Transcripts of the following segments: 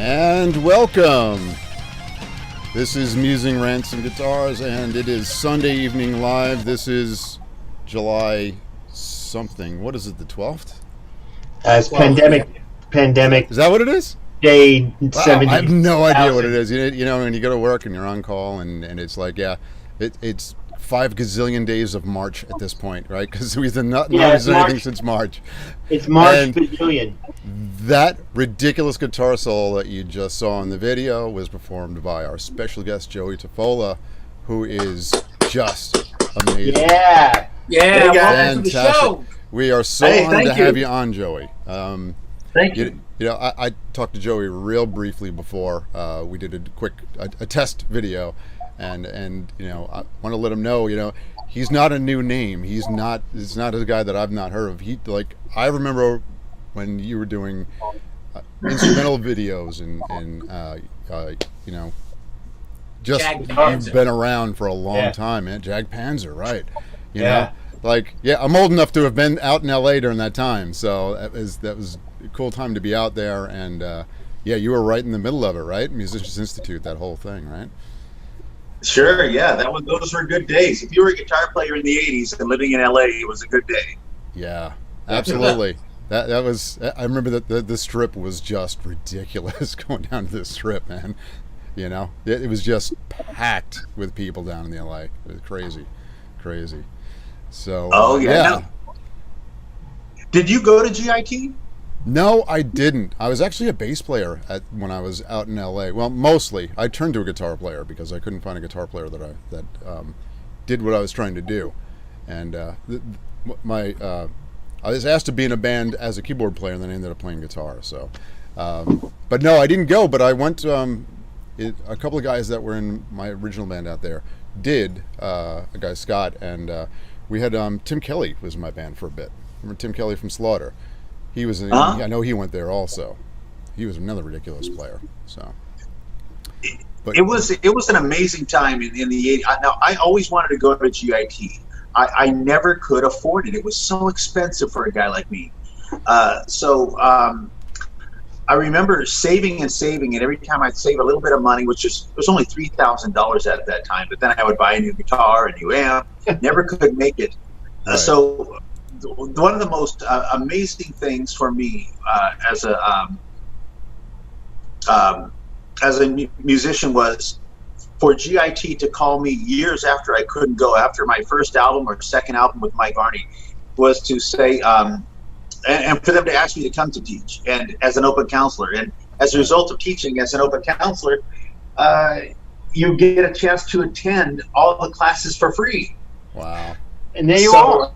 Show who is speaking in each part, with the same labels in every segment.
Speaker 1: And welcome. This is Musing Rants and Guitars, and it is Sunday evening live. This is July something. What is it, the 12th?
Speaker 2: It's pandemic.
Speaker 1: Is that what it is?
Speaker 2: Day
Speaker 1: Wow,
Speaker 2: 70.
Speaker 1: I have no idea what it is. You know, when you go to work and you're on call, and it's like, yeah, it's 5 gazillion days of March at this point, right? Because we've not noticed anything since March.
Speaker 2: It's March bazillion.
Speaker 1: That ridiculous guitar solo that you just saw in the video was performed by our special guest, Joey Tafolla, who is just amazing.
Speaker 2: Yeah.
Speaker 1: Welcome to the show. We are so honored to have you on, Joey.
Speaker 2: Thank you.
Speaker 1: You know, I talked to Joey real briefly before. We did a test video, and you know, I want to let him know, you know, he's not a new name. He's not a guy that I've not heard of. I remember when you were doing instrumental videos and you know, just you've been around for a long time, man. Jag Panzer, right? You know, I'm old enough to have been out in LA during that time, so that was a cool time to be out there. And you were right in the middle of it, right? Musicians Institute, that whole thing, right?
Speaker 3: Sure, yeah, those were good days. If you were a guitar player in the 80s and living in LA, it was a good day.
Speaker 1: Yeah, absolutely. That was, I remember that the strip was just ridiculous going down to the strip, man. You know, it was just packed with people down in the LA. It was crazy. So,
Speaker 3: No. Did you go to GIT?
Speaker 1: No, I didn't. I was actually a bass player when I was out in LA. Well, mostly. I turned to a guitar player because I couldn't find a guitar player that did what I was trying to do. And I was asked to be in a band as a keyboard player, and then I ended up playing guitar. So, but no, I didn't go. But I went. A couple of guys that were in my original band out there did. A guy Scott, and we had Tim Kelly was in my band for a bit. Remember Tim Kelly from Slaughter? He was. I know he went there also. He was another ridiculous player. So, but
Speaker 3: it was an amazing time in the 80s. Now, I always wanted to go to GIT. I never could afford it. It was so expensive for a guy like me. I remember saving, and every time I'd save a little bit of money, which was only $3,000 at that time, but then I would buy a new guitar, a new amp. Never could make it.
Speaker 1: Right.
Speaker 3: So one of the most amazing things for me as a musician was for GIT to call me years after I couldn't go, after my first album or second album with Mike Varney, was to say, and for them to ask me to come to teach, and as an open counselor. And as a result of teaching as an open counselor, you get a chance to attend all the classes for free.
Speaker 1: Wow.
Speaker 2: And there you are.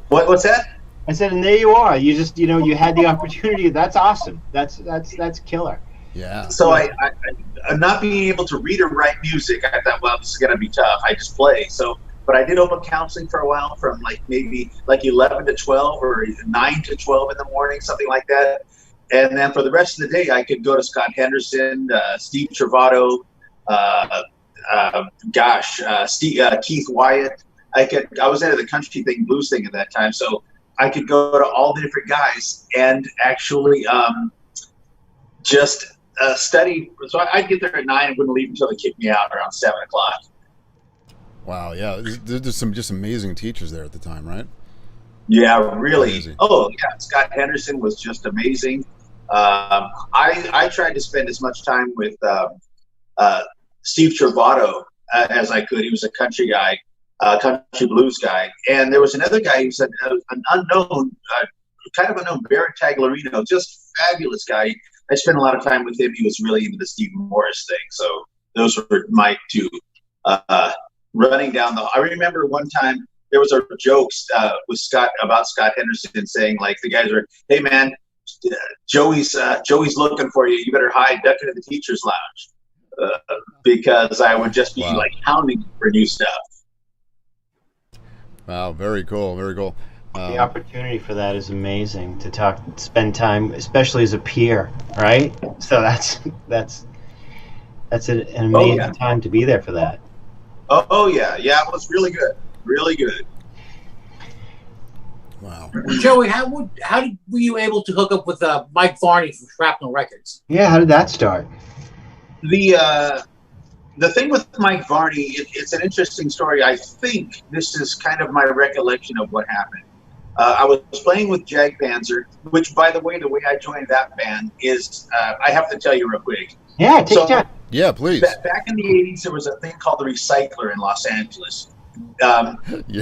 Speaker 3: What's that?
Speaker 2: I said, and there you are. You just, you know, you had the opportunity. That's awesome. That's killer.
Speaker 1: Yeah.
Speaker 3: So I not being able to read or write music, I thought, well, this is going to be tough. I just play. So, but I did open counseling for a while, from maybe 11 to 12 or 9 to 12 in the morning, something like that. And then for the rest of the day, I could go to Scott Henderson, Steve Travato, Keith Wyatt. I was into the country thing, blues thing at that time, so I could go to all the different guys and actually just study. So I'd get there at 9 and wouldn't leave until they kicked me out around 7 o'clock.
Speaker 1: Wow, yeah. There's some just amazing teachers there at the time, right?
Speaker 3: Yeah, really.
Speaker 1: Amazing.
Speaker 3: Oh, yeah. Scott Henderson was just amazing. I tried to spend as much time with Steve Travato as I could. He was a country guy, country blues guy. And there was another guy who said an unknown, kind of unknown, Barrett Taglerino, just fabulous guy. I spent a lot of time with him. He was really into the Steve Morris thing. So those were my two. Running down I remember one time there was a joke with Scott about Scott Henderson saying, like, the guys were, hey man, Joey's looking for you. You better hide, duck into the teacher's lounge, because I would just be like hounding for new stuff.
Speaker 1: Wow, very cool, very cool.
Speaker 2: The opportunity for that is amazing, to spend time, especially as a peer, right? So that's an amazing time to be there for that.
Speaker 3: Oh yeah, it was really good, really good.
Speaker 1: Wow.
Speaker 4: Joey, were you able to hook up with Mike Varney from Shrapnel Records?
Speaker 2: Yeah, how did that start?
Speaker 3: The thing with Mike Varney, it's an interesting story. I think this is kind of my recollection of what happened. I was playing with Jag Panzer, which, by the way I joined that band is, I have to tell you real quick.
Speaker 2: Yeah, take your time.
Speaker 1: Yeah, please.
Speaker 3: Back in the 80s, there was a thing called the Recycler in Los Angeles.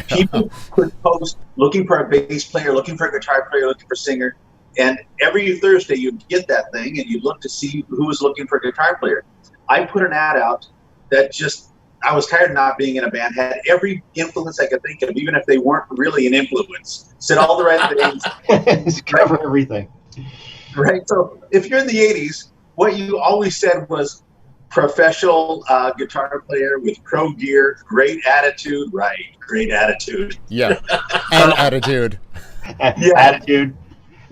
Speaker 3: People could post looking for a bass player, looking for a guitar player, looking for a singer. And every Thursday, you'd get that thing, and you'd look to see who was looking for a guitar player. I put an ad out that I was tired of not being in a band, had every influence I could think of, even if they weren't really an influence. Said all the right things.
Speaker 2: Cover everything.
Speaker 3: Right. So if you're in the 80s, what you always said was professional guitar player with pro gear, great attitude. Right. Great attitude.
Speaker 1: Yeah. And attitude.
Speaker 3: Yeah.
Speaker 2: Attitude.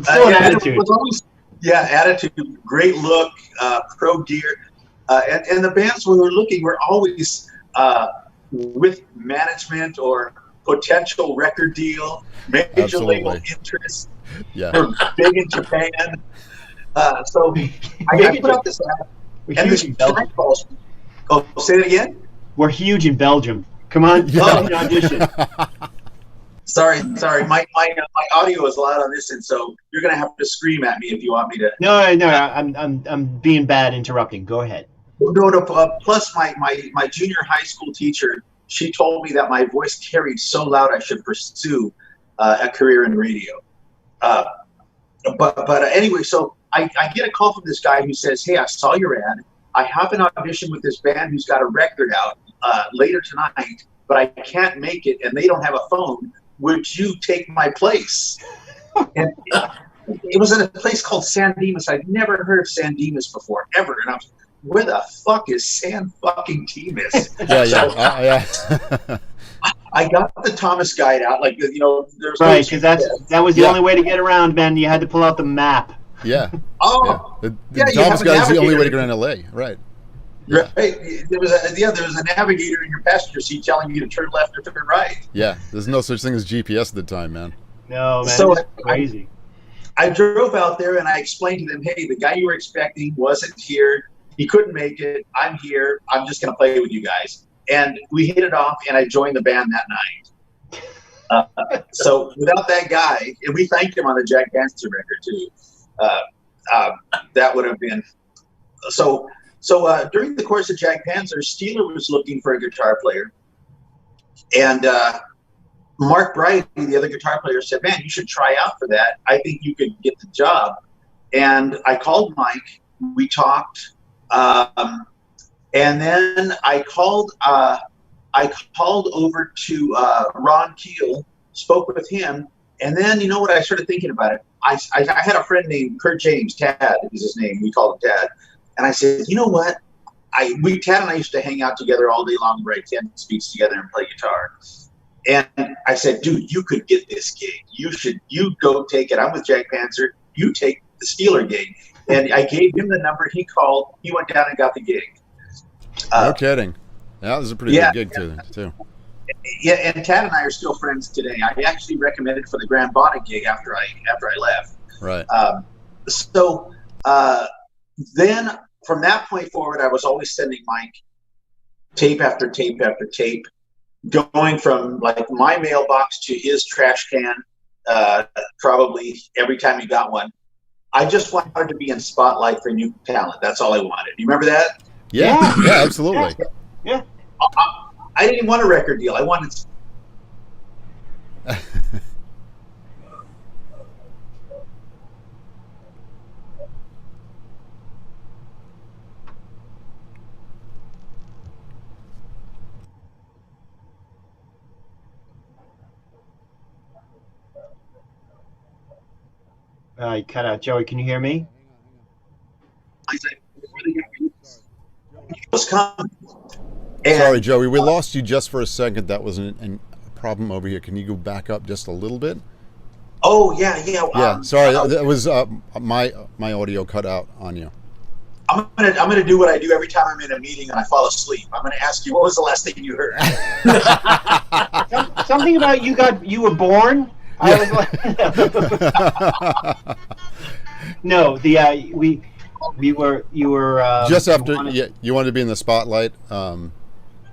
Speaker 2: Still an attitude.
Speaker 3: Attitude. Great look, pro gear. And the bands we were looking were always with management or potential record deal, major label interest.
Speaker 1: Yeah.
Speaker 3: We're big in Japan. So I put out this ad. And this guy calls me. Oh, say it again?
Speaker 2: We're huge in Belgium. Come on, audition.
Speaker 3: Sorry. My audio is loud on this, and so you're gonna have to scream at me if you want me to.
Speaker 2: No. I'm being bad interrupting. Go ahead.
Speaker 3: No. Plus, my junior high school teacher, she told me that my voice carried so loud I should pursue a career in radio. But anyway, so I get a call from this guy who says, "Hey, I saw your ad. I have an audition with this band who's got a record out later tonight, but I can't make it, and they don't have a phone. Would you take my place?" And it was in a place called San Dimas. I'd never heard of San Dimas before, ever. And I was, where the fuck is San fucking Dimas?
Speaker 1: Yeah.
Speaker 3: I got the Thomas guide out, like, you know, there's
Speaker 2: right, because that was the only way to get around, man. You had to pull out the map.
Speaker 1: Yeah.
Speaker 3: Oh,
Speaker 1: yeah. The Thomas guide is the only way to get around LA, right?
Speaker 3: Yeah. Right. There was a navigator in your passenger seat telling you to turn left or turn right.
Speaker 1: Yeah. There's no such thing as GPS at the time, man.
Speaker 2: No, man.
Speaker 3: So
Speaker 2: it's crazy.
Speaker 3: I drove out there and I explained to them, hey, the guy you were expecting wasn't here. He couldn't make it. I'm here. I'm just going to play with you guys. And we hit it off, and I joined the band that night. So without that guy, and we thanked him on the Jag Panzer record too. That would have been so. During the course of Jag Panzer, Steeler was looking for a guitar player, and Mark Bright, the other guitar player, said, "Man, you should try out for that. I think you could get the job." And I called Mike. We talked. And then I called over to Ron Keel, spoke with him, and then you know what? I started thinking about it. I had a friend named Kurt James, Tad is his name. We called him Tad, and I said, you know what? Tad and I used to hang out together all day long, write 10 speaks together, and play guitar. And I said, dude, you could get this gig. You go take it. I'm with Jag Panzer. You take the Steeler gig. And I gave him the number. He called. He went down and got the gig.
Speaker 1: No kidding. Yeah, this is a pretty good gig too.
Speaker 3: Yeah, and Tad and I are still friends today. I actually recommended for the Grand Bonnet gig after I left.
Speaker 1: Right.
Speaker 3: Then from that point forward, I was always sending Mike tape after tape after tape, going from like my mailbox to his trash can, probably every time he got one. I just wanted to be in spotlight for new talent. That's all I wanted. You remember that?
Speaker 1: Yeah, absolutely.
Speaker 2: Yeah.
Speaker 3: I didn't want a record deal. I wanted.
Speaker 2: You cut out. Joey, can you hear me?
Speaker 3: Was coming.
Speaker 1: Sorry, Joey, we lost you just for a second. That was a problem over here. Can you go back up just a little bit?
Speaker 3: Oh yeah.
Speaker 1: Sorry, that was my audio cut out on you.
Speaker 3: I'm gonna do what I do every time I'm in a meeting and I fall asleep. I'm gonna ask you, what was the last thing you heard?
Speaker 2: Something about you were born I was like, no, we were you were
Speaker 1: just after you wanted to be in the spotlight.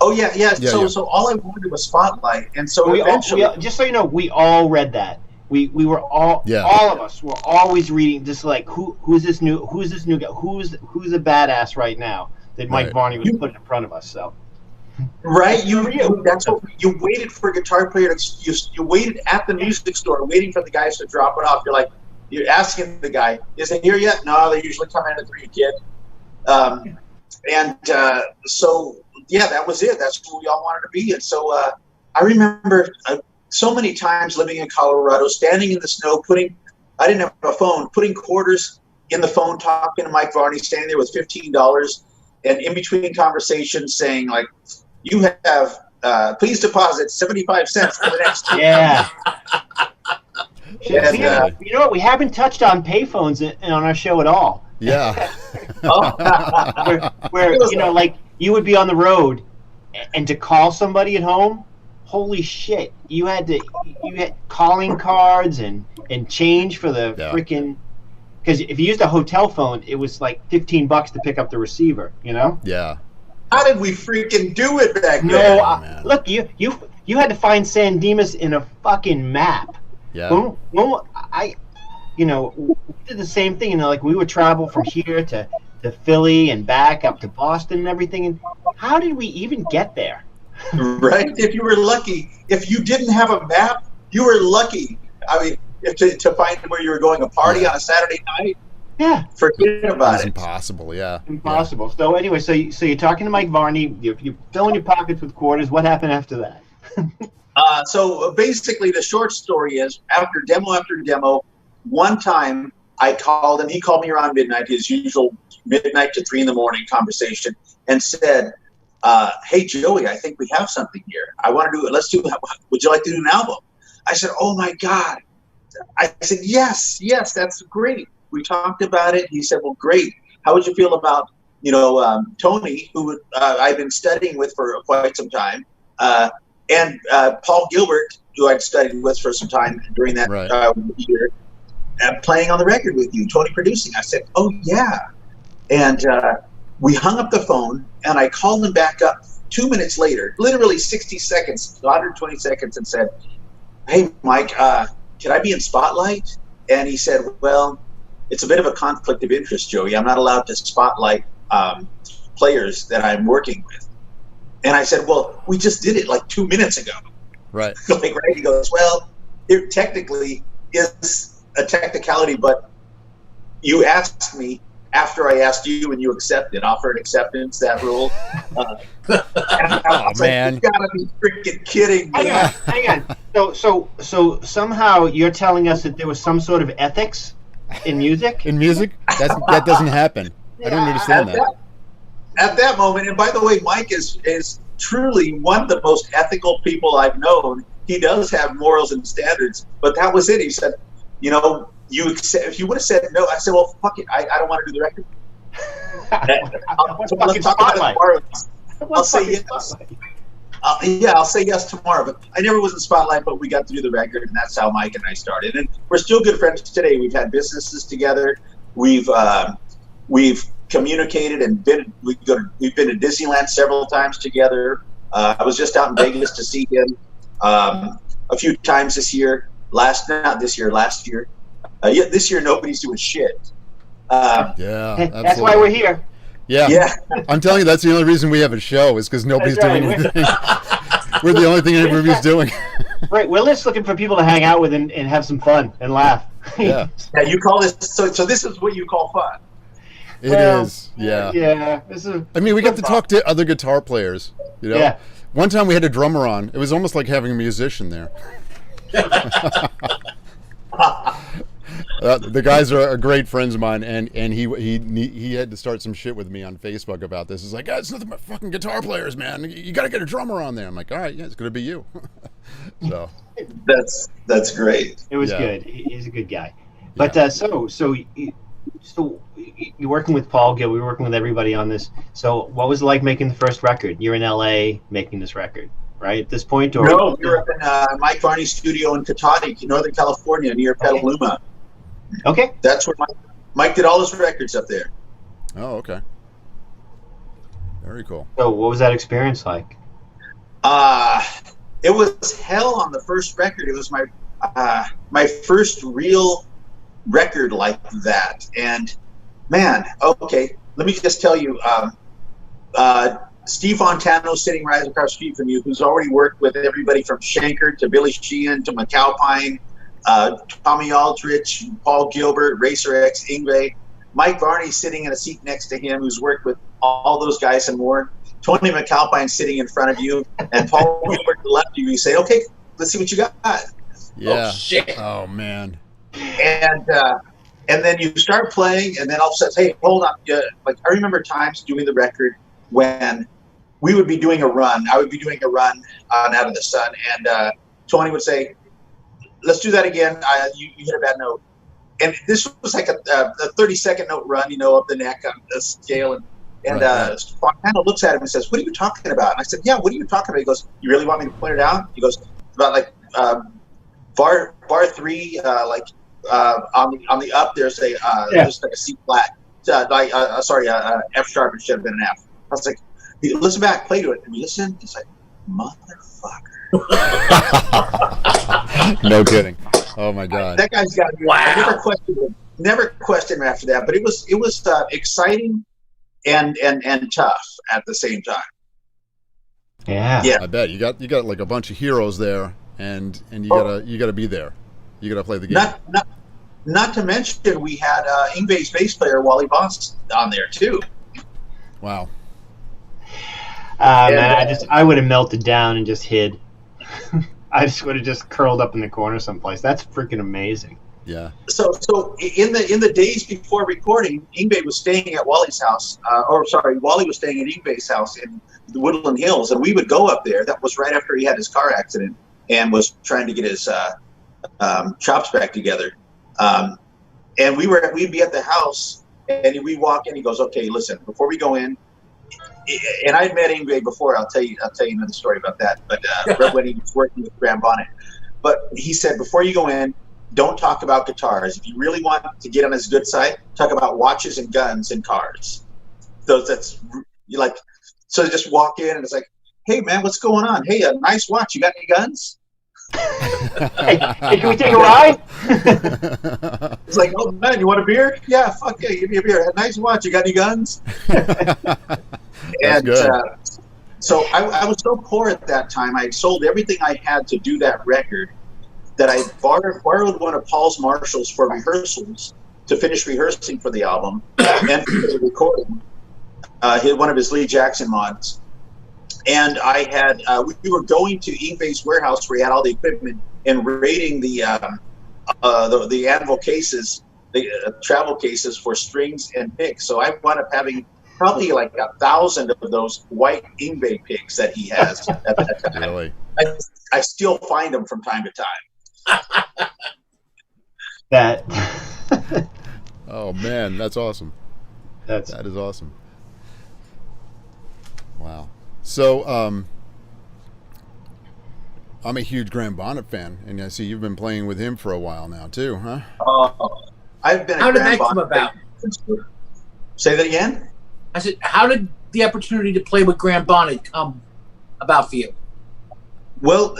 Speaker 3: Oh yeah.
Speaker 1: Yeah,
Speaker 3: So all I wanted was spotlight, and so eventually,
Speaker 2: just so you know, we all read that. We were all of us were always reading, just like who's this new guy, who's a badass right now that Mike Varney was putting in front of us. So
Speaker 3: right, that's what you waited for a guitar player to you waited at the music store waiting for the guys to drop it off. You're asking the guy, is it here yet? No, they usually come in at 3, kid. So yeah, that was it. That's who we all wanted to be. And so I remember so many times living in Colorado, standing in the snow, I didn't have a phone, putting quarters in the phone, talking to Mike Varney, standing there with $15, and in between conversations saying, like, you have, please deposit 75 cents for the next year.
Speaker 2: Yeah.
Speaker 3: And,
Speaker 2: you know what? We haven't touched on payphones on our show at all.
Speaker 1: Yeah.
Speaker 2: where you know, like, you would be on the road, and to call somebody at home, holy shit! You had calling cards and change for the freaking. Because if you used a hotel phone, it was like $15 to pick up the receiver. You know.
Speaker 1: Yeah.
Speaker 3: How did we freaking do it back then?
Speaker 2: No, look, you had to find San Dimas in a fucking map.
Speaker 1: Yeah.
Speaker 2: We did the same thing. You know, like, we would travel from here to Philly and back up to Boston and everything. And how did we even get there?
Speaker 3: Right. If you were lucky, if you didn't have a map, you were lucky. I mean, to find where you were going, a party on a Saturday night.
Speaker 2: Yeah.
Speaker 3: Forget about
Speaker 1: It's
Speaker 3: it.
Speaker 1: impossible. Yeah.
Speaker 2: Impossible. Yeah. So anyway, so you're talking to Mike Varney. You're filling your pockets with quarters. What happened after that?
Speaker 3: So basically, the short story is, after demo, one time I called him. He called me around midnight, his usual midnight to 3 a.m. conversation, and said, "Hey Joey, I think we have something here. I want to do it. Would you like to do an album?" I said, "Oh my God!" I said, "Yes, that's great." We talked about it. He said, "Well, great. How would you feel about Tony, who I've been studying with for quite some time, and Paul Gilbert, who I'd studied with for some time during that year, playing on the record with you, Tony producing?" I said, "Oh yeah." And we hung up the phone, and I called him back up 2 minutes later, literally 60 seconds, 120 seconds, and said, "Hey, Mike, can I be in Spotlight?" And he said, "Well, it's a bit of a conflict of interest, Joey. I'm not allowed to spotlight players that I'm working with." And I said, "Well, we just did it like 2 minutes ago."
Speaker 1: Right.
Speaker 3: Right. He goes, "Well, it technically is a technicality, but you asked me after I asked you, and you offered acceptance, that rule."
Speaker 1: Man.
Speaker 3: You gotta be freaking kidding me.
Speaker 2: Hang on. So somehow you're telling us that there was some sort of ethics in music?
Speaker 1: In music? That doesn't happen. I don't understand that.
Speaker 3: At that moment, and by the way, Mike is truly one of the most ethical people I've known. He does have morals and standards, but that was it. He said, if you would have said no, I said, "Well, fuck it, I don't want to do the record." Let's talk about it tomorrow. I'll say yes. I'll say yes tomorrow. But I never was in Spotlight, but we got to do the record, and that's how Mike and I started. And we're still good friends today. We've had businesses together. We've communicated and we've been to Disneyland several times together. I was just out in Vegas to see him a few times this year. Last year. This year nobody's doing shit.
Speaker 2: That's why we're here.
Speaker 1: Yeah. I'm telling you, that's the only reason we have a show, is because nobody's doing anything. We're the only thing everybody's doing.
Speaker 2: Right, we're just looking for people to hang out with and have some fun and laugh.
Speaker 1: Yeah.
Speaker 3: You call this so this is what you call fun.
Speaker 1: It is. Yeah.
Speaker 2: Yeah.
Speaker 1: I mean, we got to talk to other guitar players.
Speaker 2: Yeah.
Speaker 1: One time we had a drummer on. It was almost like having a musician there. The guys are great friends of mine, and he had to start some shit with me on Facebook about this. He's like, "It's nothing but fucking guitar players, man. You got to get a drummer on there." I'm like, "All right, yeah, it's gonna be you." So
Speaker 3: that's great.
Speaker 2: It was good. He's a good guy. But so you're working with Paul Gill. We were working with everybody on this. So what was it like making the first record? You're in LA making this record. right? At this point, or
Speaker 3: No, we were up in Mike Varney's studio in Cotati, Northern California, near Petaluma.
Speaker 2: Okay.
Speaker 3: That's where Mike did all his records up there.
Speaker 1: Oh, okay. Very cool.
Speaker 2: So, what was that experience like?
Speaker 3: It was hell on the first record. It was my first real record like that. And man, okay, let me just tell you, Steve Fontano sitting right across the street from you, who's already worked with everybody from Schenker to Billy Sheehan to MacAlpine, Tommy Aldrich, Paul Gilbert, Racer X, Yngwie. Mike Varney sitting in a seat next to him, who's worked with all those guys and more. Tony MacAlpine sitting in front of you, and Paul Gilbert to the left of you. You say, okay, let's see what you got.
Speaker 1: Yeah.
Speaker 4: Oh, shit.
Speaker 1: Oh, man.
Speaker 3: And then you start playing, and then all of a sudden, hey, hold on. Like, I remember times doing the record when we would be doing a run. I would be doing a run on Out of the Sun, and Tony would say, let's do that again. You hit a bad note. And this was like a 30-second note run, up the neck on the scale. And Fontana looks at him and says, what are you talking about? And I said, yeah, what are you talking about? He goes, you really want me to point it out? He goes, about like bar 3, on the up, there's just like a C flat. F sharp, it should have been an F. I was like, listen back, play to it. And we listen. He's like, motherfucker.
Speaker 1: No kidding. Oh my God.
Speaker 3: That guy's got.
Speaker 4: Wow.
Speaker 3: I never questioned him after that. But it was exciting and tough at the same time.
Speaker 2: Yeah.
Speaker 3: Yeah.
Speaker 1: I bet you got like a bunch of heroes there, and you gotta be there. You gotta play the game.
Speaker 3: Not to mention we had Yngwie's bass player Wally Boss on there too.
Speaker 1: Wow.
Speaker 2: Man, I would have melted down and just hid. I just would have just curled up in the corner someplace. That's freaking amazing.
Speaker 1: Yeah.
Speaker 3: So in the days before recording, Yngwie was staying at Wally's house, Wally was staying at Yngwie's house in the Woodland Hills, and we would go up there. That was right after he had his car accident and was trying to get his chops back together. And we'd be at the house, and we'd walk in. He goes, "Okay, listen, before we go in." And I'd met Yngwie before. I'll tell you another story about that. But when he was working with Graham Bonnet, but he said, before you go in, don't talk about guitars. If you really want to get on his good side, talk about watches and guns and cars. So just walk in and it's like, hey man, what's going on? Hey, a nice watch. You got any guns?
Speaker 2: Hey, can we take a ride?
Speaker 3: It's like, oh man, you want a beer? Yeah, fuck yeah, give me a beer. A nice watch. You got any guns? And so I was so poor at that time. I had sold everything I had to do that record, that I borrowed one of Paul's Marshalls for rehearsals to finish rehearsing for the album and for the recording. One of his Lee Jackson mods. And I had we were going to Yngwie's warehouse where he had all the equipment and raiding the anvil cases, the travel cases for strings and picks. So I wound up having probably like 1,000 of those white Yngwie picks that he has at that time.
Speaker 1: Really?
Speaker 3: I still find them from time to time.
Speaker 2: That.
Speaker 1: Oh man, that's awesome.
Speaker 2: That
Speaker 1: is awesome. Wow. So, I'm a huge Graham Bonnet fan, and I see you've been playing with him for a while now too, huh?
Speaker 3: I've been.
Speaker 4: How did that come about?
Speaker 3: Say that again.
Speaker 4: I said, how did the opportunity to play with Graham Bonnet come about for you?
Speaker 3: Well,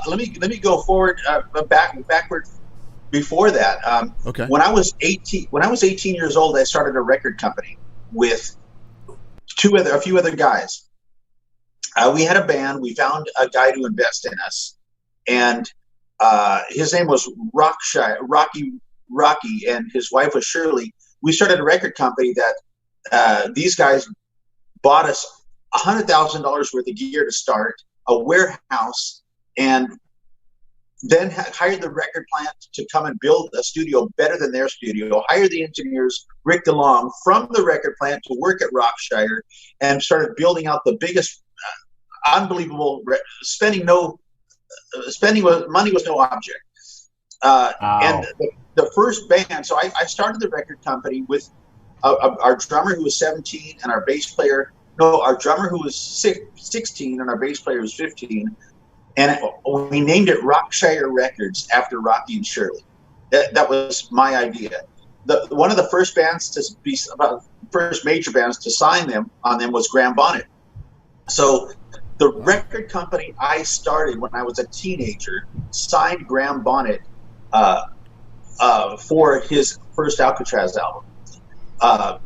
Speaker 3: let me go forward, backward. Before that,
Speaker 1: Okay.
Speaker 3: When I was 18 years old, I started a record company with a few other guys. We had a band. We found a guy to invest in us, and his name was Rocky, and his wife was Shirley. We started a record company that these guys bought us $100,000 worth of gear to start, a warehouse, and then hired the record plant to come and build a studio better than their studio, hired the engineers, Rick DeLong, from the record plant to work at Rockshire, and started building out the biggest, unbelievable, money was no object. And the first band, so I started the record company with our drummer who was 17 and our bass player No, our drummer who was 16 and our bass player was 15, and we named it Rockshire Records after Rocky and Shirley. That was my idea. One of the first bands to be first major bands to sign on them was Graham Bonnet. So the record company I started when I was a teenager signed Graham Bonnet for his first Alcatraz album. I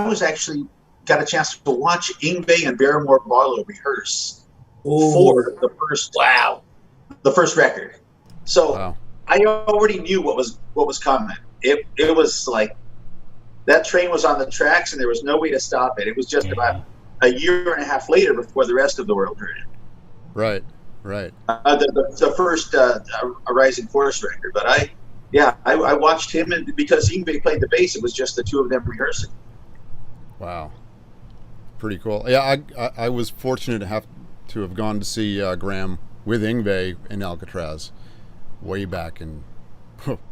Speaker 3: was actually got a chance to watch Yngwie and Barrymore Barlow rehearse for the first record. So I already knew what was coming. It was like that train was on the tracks and there was no way to stop it. It was just about a year and a half later before the rest of the world heard it.
Speaker 1: Right.
Speaker 3: The first A Rising Force record, but I watched him, and because Yngwie played the bass, it was just the two of them rehearsing.
Speaker 1: Wow, pretty cool. Yeah, I was fortunate to have gone to see Graham with Yngwie in Alcatraz way back, and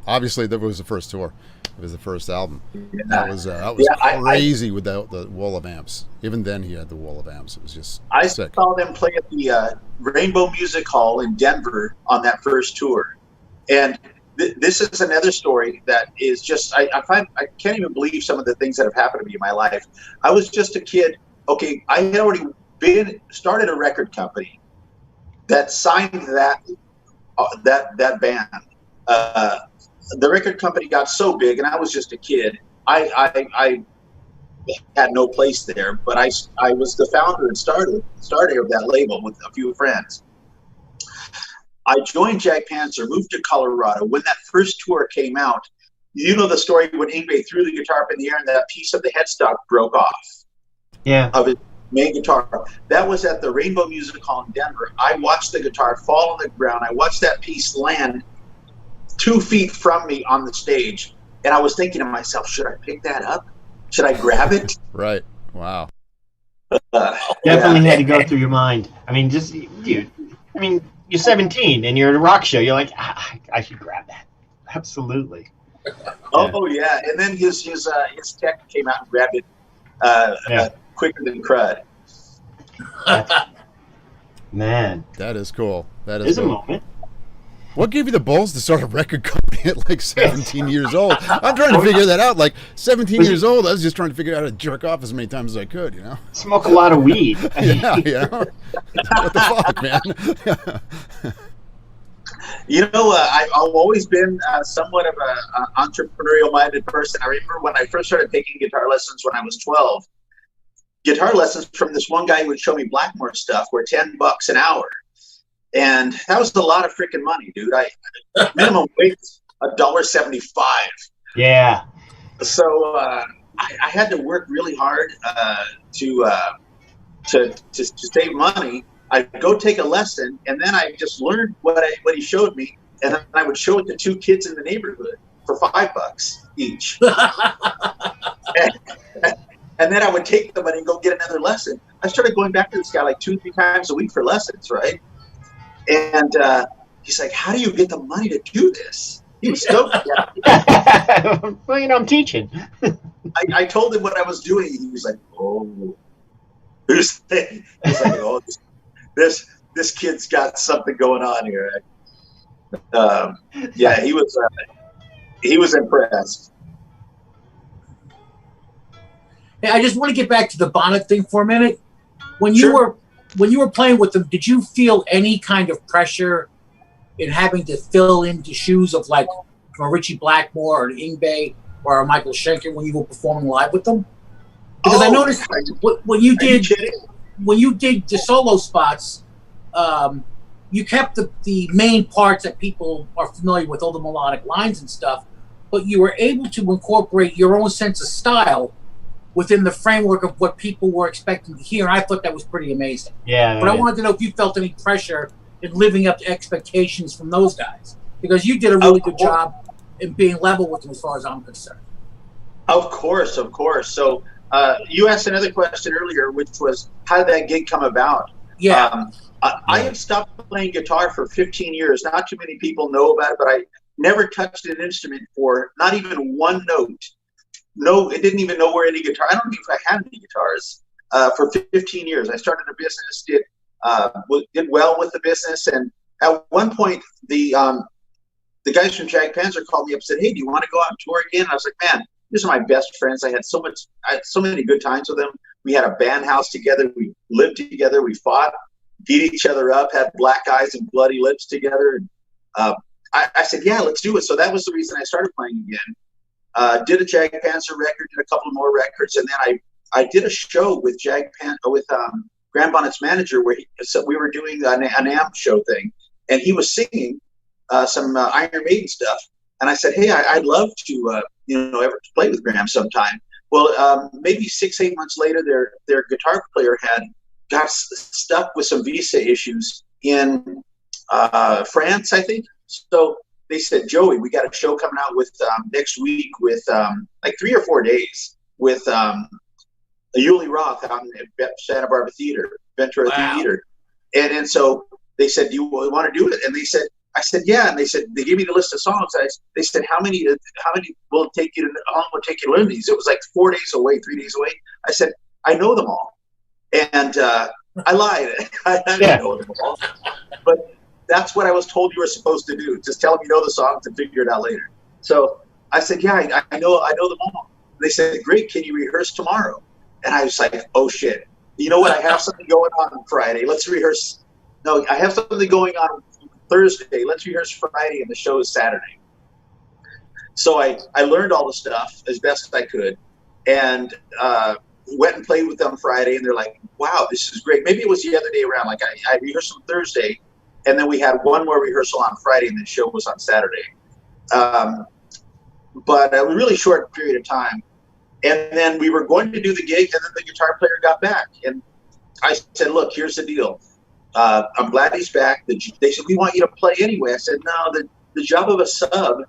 Speaker 1: obviously that was the first tour. It was the first album. Yeah. That was crazy without the wall of amps. Even then, he had the wall of amps. It was just sick.
Speaker 3: Saw them play at the Rainbow Music Hall in Denver on that first tour, and this is another story that is just I can't even believe some of the things that have happened to me in my life. I was just a kid. Okay, I had already started a record company that signed that band. The record company got so big, and I was just a kid. I had no place there, but I was the founder and starter of that label with a few friends. I joined Jag Panzer, moved to Colorado. When that first tour came out, you know the story when Yngwie threw the guitar up in the air and that piece of the headstock broke off. Yeah. Of his main guitar. That was at the Rainbow Music Hall in Denver. I watched the guitar fall on the ground. I watched that piece land 2 feet from me on the stage, and I was thinking to myself, should I pick that up? Should I grab it?
Speaker 1: Right. Wow.
Speaker 2: Definitely had to go through your mind. I mean, you're 17 and you're at a rock show. You're like, I should grab that. Absolutely.
Speaker 3: Oh yeah, and then his tech came out and grabbed it quicker than crud.
Speaker 2: Man,
Speaker 1: that is cool. That
Speaker 2: is
Speaker 1: cool.
Speaker 2: a moment.
Speaker 1: What gave you the balls to start a record company at like 17 years old? I'm trying to figure that out. Like 17 years old, I was just trying to figure out how to jerk off as many times as I could, you know?
Speaker 2: Smoke a lot of weed.
Speaker 1: Yeah. What the fuck, man?
Speaker 3: I've always been somewhat of an entrepreneurial-minded person. I remember when I first started taking guitar lessons when I was 12, guitar lessons from this one guy who would show me Blackmore stuff were $10 an hour. And that was a lot of freaking money, dude. Minimum wage $1.75.
Speaker 2: Yeah.
Speaker 3: So I had to work really hard to save money. I'd go take a lesson, and then I just learned what he showed me, and then I would show it to 2 kids in the neighborhood for $5 each. And then I would take the money and go get another lesson. I started going back to this guy like 2-3 times a week for lessons, right? And he's like, how do you get the money to do this? He was stoked.
Speaker 2: Well, I'm teaching.
Speaker 3: I told him what I was doing. He was like, oh. He's like, oh, this kid's got something going on here. He was impressed.
Speaker 4: Hey, I just want to get back to the Bonnet thing for a minute. When you were playing with them, did you feel any kind of pressure in having to fill into shoes of like from a Richie Blackmore or an Yngwie or a Michael Schenker when you were performing live with them? Because I noticed when you did the solo spots, you kept the main parts that people are familiar with, all the melodic lines and stuff, but you were able to incorporate your own sense of style within the framework of what people were expecting to hear. And I thought that was pretty amazing.
Speaker 2: Yeah.
Speaker 4: But I wanted to know if you felt any pressure in living up to expectations from those guys, because you did a really good job in being level with them as far as I'm concerned.
Speaker 3: Of course. So you asked another question earlier, which was, how did that gig come about?
Speaker 4: Yeah.
Speaker 3: I had stopped playing guitar for 15 years. Not too many people know about it, but never touched an instrument for not even one note. No, it didn't even know where any guitar. I don't know if I had any guitars for 15 years. I started a business, did well with the business, and at one point the guys from Jag Panzer called me up and said, "Hey, do you want to go out and tour again?" And I was like, "Man, these are my best friends. I had so many good times with them. We had a band house together. We lived together. We fought, beat each other up, had black eyes and bloody lips together." And I said, "Yeah, let's do it." So that was the reason I started playing again. Did a Jag Panzer record, did a couple more records, and then I did a show with Graham Bonnet's manager where we were doing an AM show thing, and he was singing some Iron Maiden stuff. And I said, "Hey, I'd love to ever play with Graham sometime." Well, maybe 6-8 months later, their guitar player got stuck with some visa issues in France, I think. So they said, "Joey, we got a show coming out with next week with like 3 or 4 days with Yuli Roth out in Santa Barbara Theater, Ventura Theater." And so they said, "Do you want to do it?" And I said, "Yeah." And they gave me the list of songs. They said, how many will it take you to learn these? It was like 4 days away, 3 days away. I said, "I know them all." And I lied. I didn't know them all. But that's what I was told you were supposed to do. Just tell them you know the songs and figure it out later. So I said, "Yeah, I know them all." They said, "Great, can you rehearse tomorrow?" And I was like, "Oh shit. You know what? I have something going on Friday. Let's rehearse. No, I have something going on Thursday. Let's rehearse Friday, and the show is Saturday." So I learned all the stuff as best I could, and went and played with them Friday, and they're like, "Wow, this is great." Maybe it was the other day around. Like I rehearsed on Thursday, and then we had one more rehearsal on Friday, and the show was on Saturday. But a really short period of time. And then we were going to do the gig, and then the guitar player got back. And I said, "Look, here's the deal. I'm glad he's back." They said, "We want you to play anyway." I said, "No, the job of a sub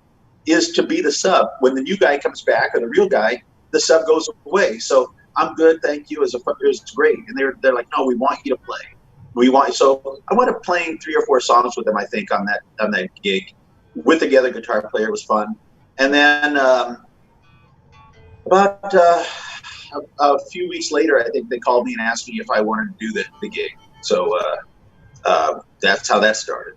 Speaker 3: is to be the sub. When the new guy comes back, or the real guy, the sub goes away. So I'm good, thank you. It was great." And they're like, "No, we want you to play. So I wound up playing 3 or 4 songs with them, I think, on that gig with the other guitar player. It was fun. And then about a few weeks later, I think they called me and asked me if I wanted to do the gig. So that's how that started.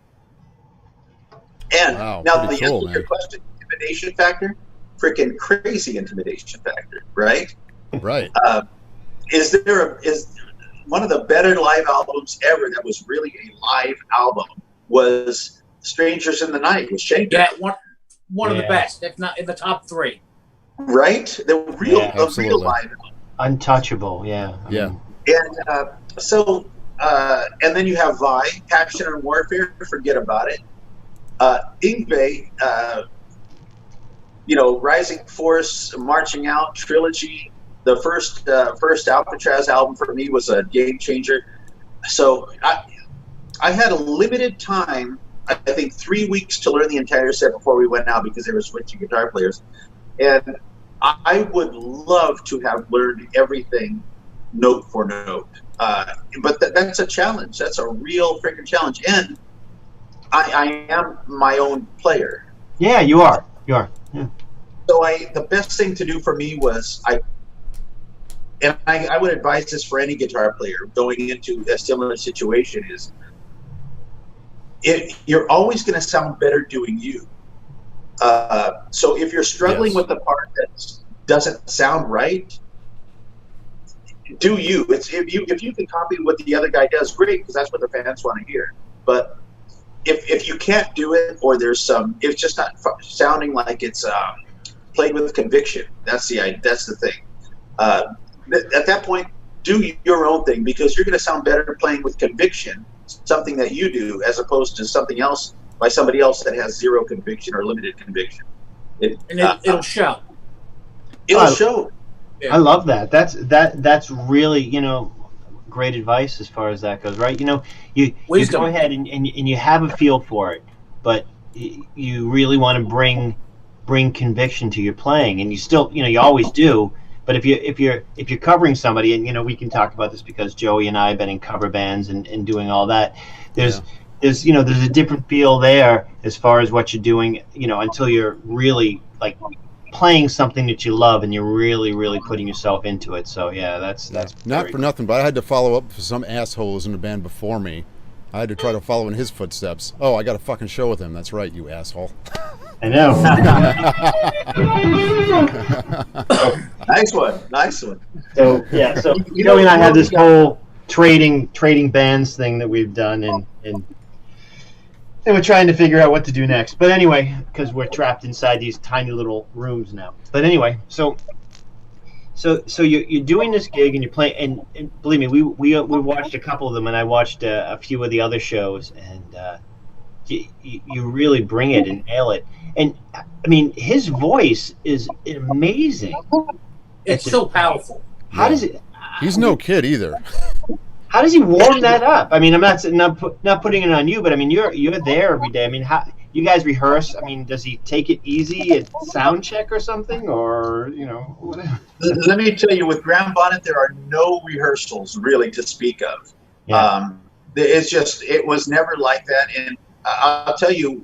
Speaker 3: And now the answer to your question, intimidation factor, freaking crazy intimidation factor, right?
Speaker 1: Right.
Speaker 3: Is one of the better live albums ever that was really a live album was Strangers in the Night with Shaker.
Speaker 4: Yeah, one of the best, if not in the top 3.
Speaker 3: Right? The real live album.
Speaker 5: Untouchable, yeah.
Speaker 1: Yeah.
Speaker 3: And and then you have Vi, Passion and Warfare, forget about it. Yngwie, Rising Force, Marching Out, Trilogy. The first Alcatraz album for me was a game changer. So I had a limited time, I think 3 weeks to learn the entire set before we went out because they were switching guitar players. And I would love to have learned everything note for note. But that's a challenge. That's a real freaking challenge. And I am my own player.
Speaker 5: Yeah, you are. Yeah.
Speaker 3: So the best thing to do for me was I would advise this for any guitar player going into a similar situation is you're always going to sound better doing you. So if you're struggling with the part that doesn't sound right, do you. If you can copy what the other guy does, great, because that's what the fans want to hear. But if you can't do it, or it's just not sounding like it's played with conviction. That's the thing. At that point, do your own thing, because you're going to sound better playing with conviction, something that you do, as opposed to something else by somebody else that has zero conviction or limited conviction.
Speaker 4: It'll show.
Speaker 3: It'll show.
Speaker 5: Yeah. I love that. That's really, great advice as far as that goes, right? You go ahead and you have a feel for it, but you really want to bring conviction to your playing, and you still, you always do. But if you're covering somebody, and we can talk about this because Joey and I have been in cover bands and doing all that. there's a different feel there as far as what you're doing, until you're really like playing something that you love and you're really, really putting yourself into it. So yeah, that's
Speaker 1: not for nothing, but I had to follow up for some assholes in the band before me. I had to try to follow in his footsteps. Oh, I got a fucking show with him. That's right, you asshole.
Speaker 5: I know.
Speaker 3: Nice one.
Speaker 5: So yeah, so Joey and I have this whole trading bands thing that we've done, and we're trying to figure out what to do next. But anyway, because we're trapped inside these tiny little rooms now. But anyway, so you're doing this gig and you're playing, and believe me, we watched a couple of them, and I watched a few of the other shows, and you really bring it and nail it. And I mean, his voice is amazing.
Speaker 4: It's so powerful.
Speaker 5: How does it?
Speaker 1: He's no kid either.
Speaker 5: How does he warm that up? I mean, I'm not putting it on you, but I mean, you're there every day. I mean, how you guys rehearse? I mean, does he take it easy at sound check or something, or whatever?
Speaker 3: Let me tell you, with Graham Bonnet, there are no rehearsals really to speak of.
Speaker 5: Yeah.
Speaker 3: It was never like that. And I'll tell you,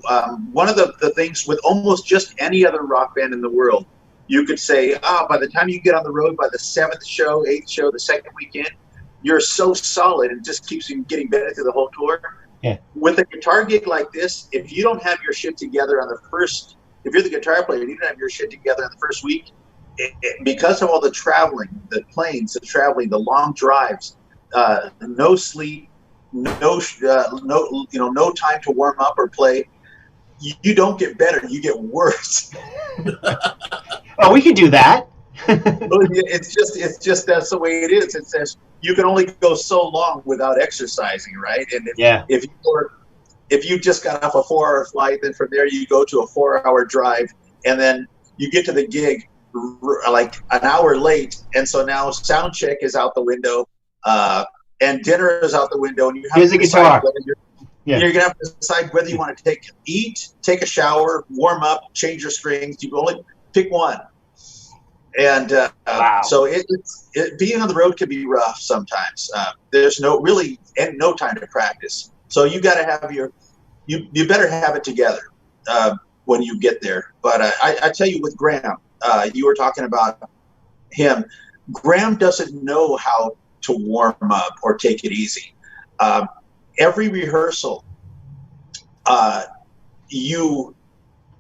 Speaker 3: one of the things with almost just any other rock band in the world, you could say, by the time you get on the road, by the 7th show, 8th show, the second weekend, you're so solid and just keeps you getting better through the whole tour.
Speaker 5: Yeah.
Speaker 3: With a guitar gig like this, if you don't have your shit together on the first, if you're the guitar player and you don't have your shit together in the first week, because of all the traveling, the planes, the traveling, the long drives, no sleep, no time to warm up or play, you don't get better, you get worse.
Speaker 5: Oh, we could do that.
Speaker 3: It's just that's the way it is. It says you can only go so long without exercising, right? And if you just got off a 4-hour flight, then from there you go to a 4-hour drive, and then you get to the gig like an hour late, and so now sound check is out the window, and dinner is out the window, and you have to decide whether you're gonna have to decide whether you want to take a shower, warm up, change your strings. You can only pick one. And
Speaker 5: wow.
Speaker 3: So being on the road can be rough sometimes. There's no time to practice. So you got to have you better have it together when you get there. But I tell you, with Graham, you were talking about him. Graham doesn't know how to warm up or take it easy. Every rehearsal,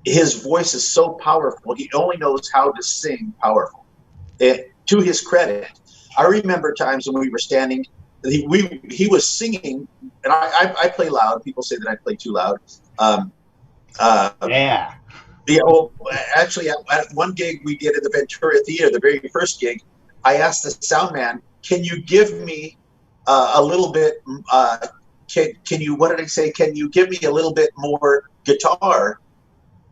Speaker 3: his voice is so powerful. He only knows how to sing powerful. To his credit, I remember times when we were standing, he was singing, and I play loud. People say that I play too loud.
Speaker 5: Yeah.
Speaker 3: Well, actually, at one gig we did at the Ventura Theater, the very first gig, I asked the sound man, "Can you give me a little bit? Can you? What did I say? Can you give me a little bit more guitar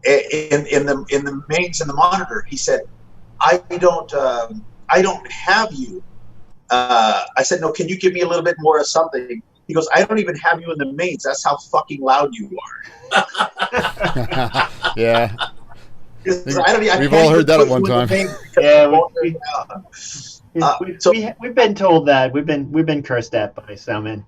Speaker 3: in the mains and the monitor?" He said, I don't have you. I said, "No, can you give me a little bit more of something?" He goes, "I don't even have you in the mains. That's how fucking loud you are."
Speaker 1: Yeah.
Speaker 3: We've
Speaker 1: all heard that at one time.
Speaker 5: Yeah, we've been told that. We've been cursed at by soundmen.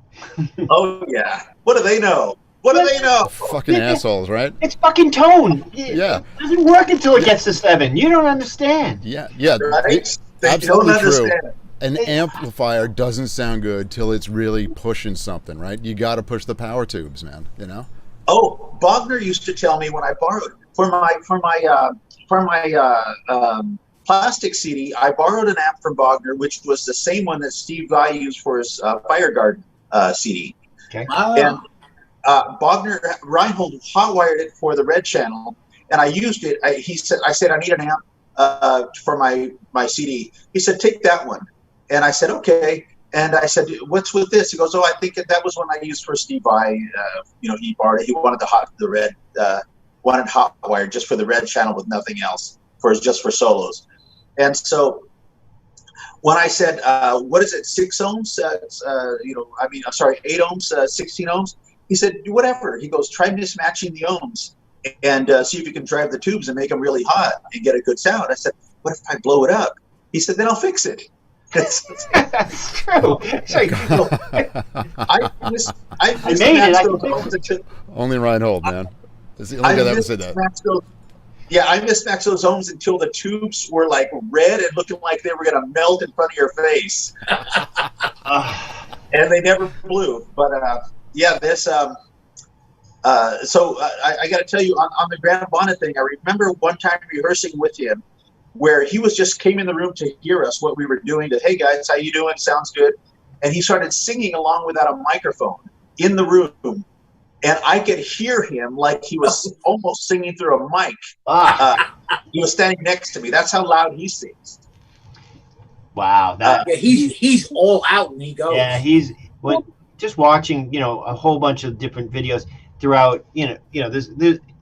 Speaker 3: Oh yeah. What do they know? What do they know?
Speaker 1: Fucking assholes, right?
Speaker 5: It's fucking tone.
Speaker 1: Yeah.
Speaker 5: It doesn't work until it gets to 7. You don't understand.
Speaker 1: Yeah.
Speaker 3: Right? They
Speaker 1: Absolutely
Speaker 3: don't
Speaker 1: true.
Speaker 3: understand.
Speaker 1: An amplifier doesn't sound good till it's really pushing something, right? You got to push the power tubes, man.
Speaker 3: Oh, Bogner used to tell me when I borrowed for my plastic CD, I borrowed an amp from Bogner, which was the same one that Steve Vai used for his Fire Garden CD.
Speaker 5: Okay.
Speaker 3: And Bogner, Reinhold hotwired it for the red channel, and I used it. I said, "I need an amp for my CD." He said, "Take that one." And I said, "Okay." And I said, "What's with this?" He goes, "Oh, I think that was one I used for Steve Vai. He borrowed it. He wanted wanted hotwired just for the red channel with nothing else, just for solos." And so when I said, "What is it? 6 ohms? 8 ohms, 16 ohms." He said, "Whatever." He goes, "Try mismatching the ohms and see if you can drive the tubes and make them really hot and get a good sound." I said, "What if I blow it up?" He said, "Then I'll fix it."
Speaker 5: That's true.
Speaker 3: I
Speaker 5: made it.
Speaker 1: Only Reinhold, man. That's the only guy that ever said that.
Speaker 3: I missed Maxozomes until the tubes were like red and looking like they were going to melt in front of your face. And they never blew. But this. So I got to tell you, on the Graham Bonnet thing, I remember one time rehearsing with him, where he just came in the room to hear us, what we were doing. Hey guys, how you doing? Sounds good. And he started singing along without a microphone in the room, and I could hear him like he was almost singing through a mic. He was standing next to me. That's how loud he sings.
Speaker 5: Wow,
Speaker 4: he's all out when he goes.
Speaker 5: Yeah, just watching, a whole bunch of different videos throughout. There's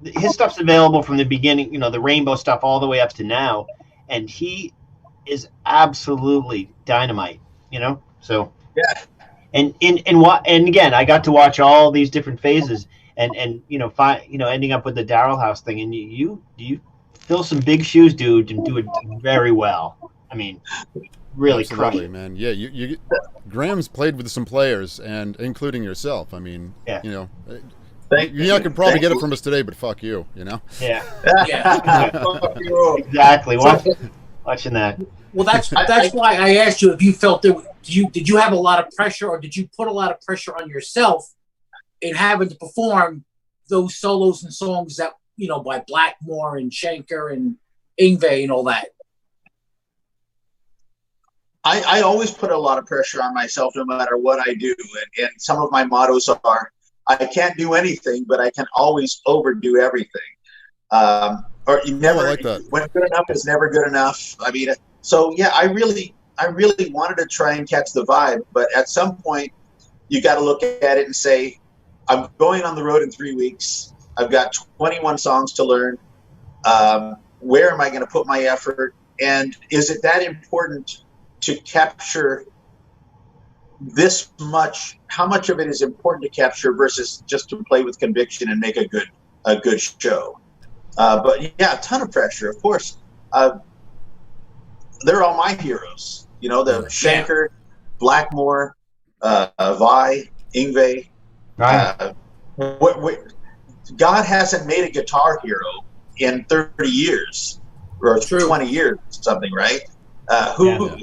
Speaker 5: his stuff's available from the beginning. The Rainbow stuff all the way up to now, and he is absolutely dynamite. So
Speaker 3: yeah.
Speaker 5: And again, I got to watch all these different phases, and ending up with the Darrell House thing, and you fill some big shoes, dude, and do it very well. I mean, really crush it,
Speaker 1: man. Yeah, you Graham's played with some players, and including yourself. I mean,
Speaker 5: yeah.
Speaker 1: You're not gonna probably get it from us today, but fuck you,
Speaker 5: Yeah.
Speaker 3: Fuck you.
Speaker 5: Exactly. Watching that.
Speaker 4: Well, that's why I asked you if you felt that. Did you have a lot of pressure, or did you put a lot of pressure on yourself in having to perform those solos and songs that by Blackmore and Schenker and Yngwie and all that?
Speaker 3: I always put a lot of pressure on myself, no matter what I do, and some of my mottos are: I can't do anything, but I can always overdo everything. Or you never.
Speaker 1: I like that.
Speaker 3: When good enough is never good enough. I mean, so yeah, I really wanted to try and catch the vibe, but at some point you got to look at it and say, I'm going on the road in 3 weeks. I've got 21 songs to learn. Where am I going to put my effort? And is it that important to capture this much? How much of it is important to capture versus just to play with conviction and make a good show? But yeah, a ton of pressure, of course. They're all my heroes. The Schenker, Blackmore, Vi, Yngwie.
Speaker 5: Right.
Speaker 3: God hasn't made a guitar hero in 30 years or 20 years, something, right? I don't know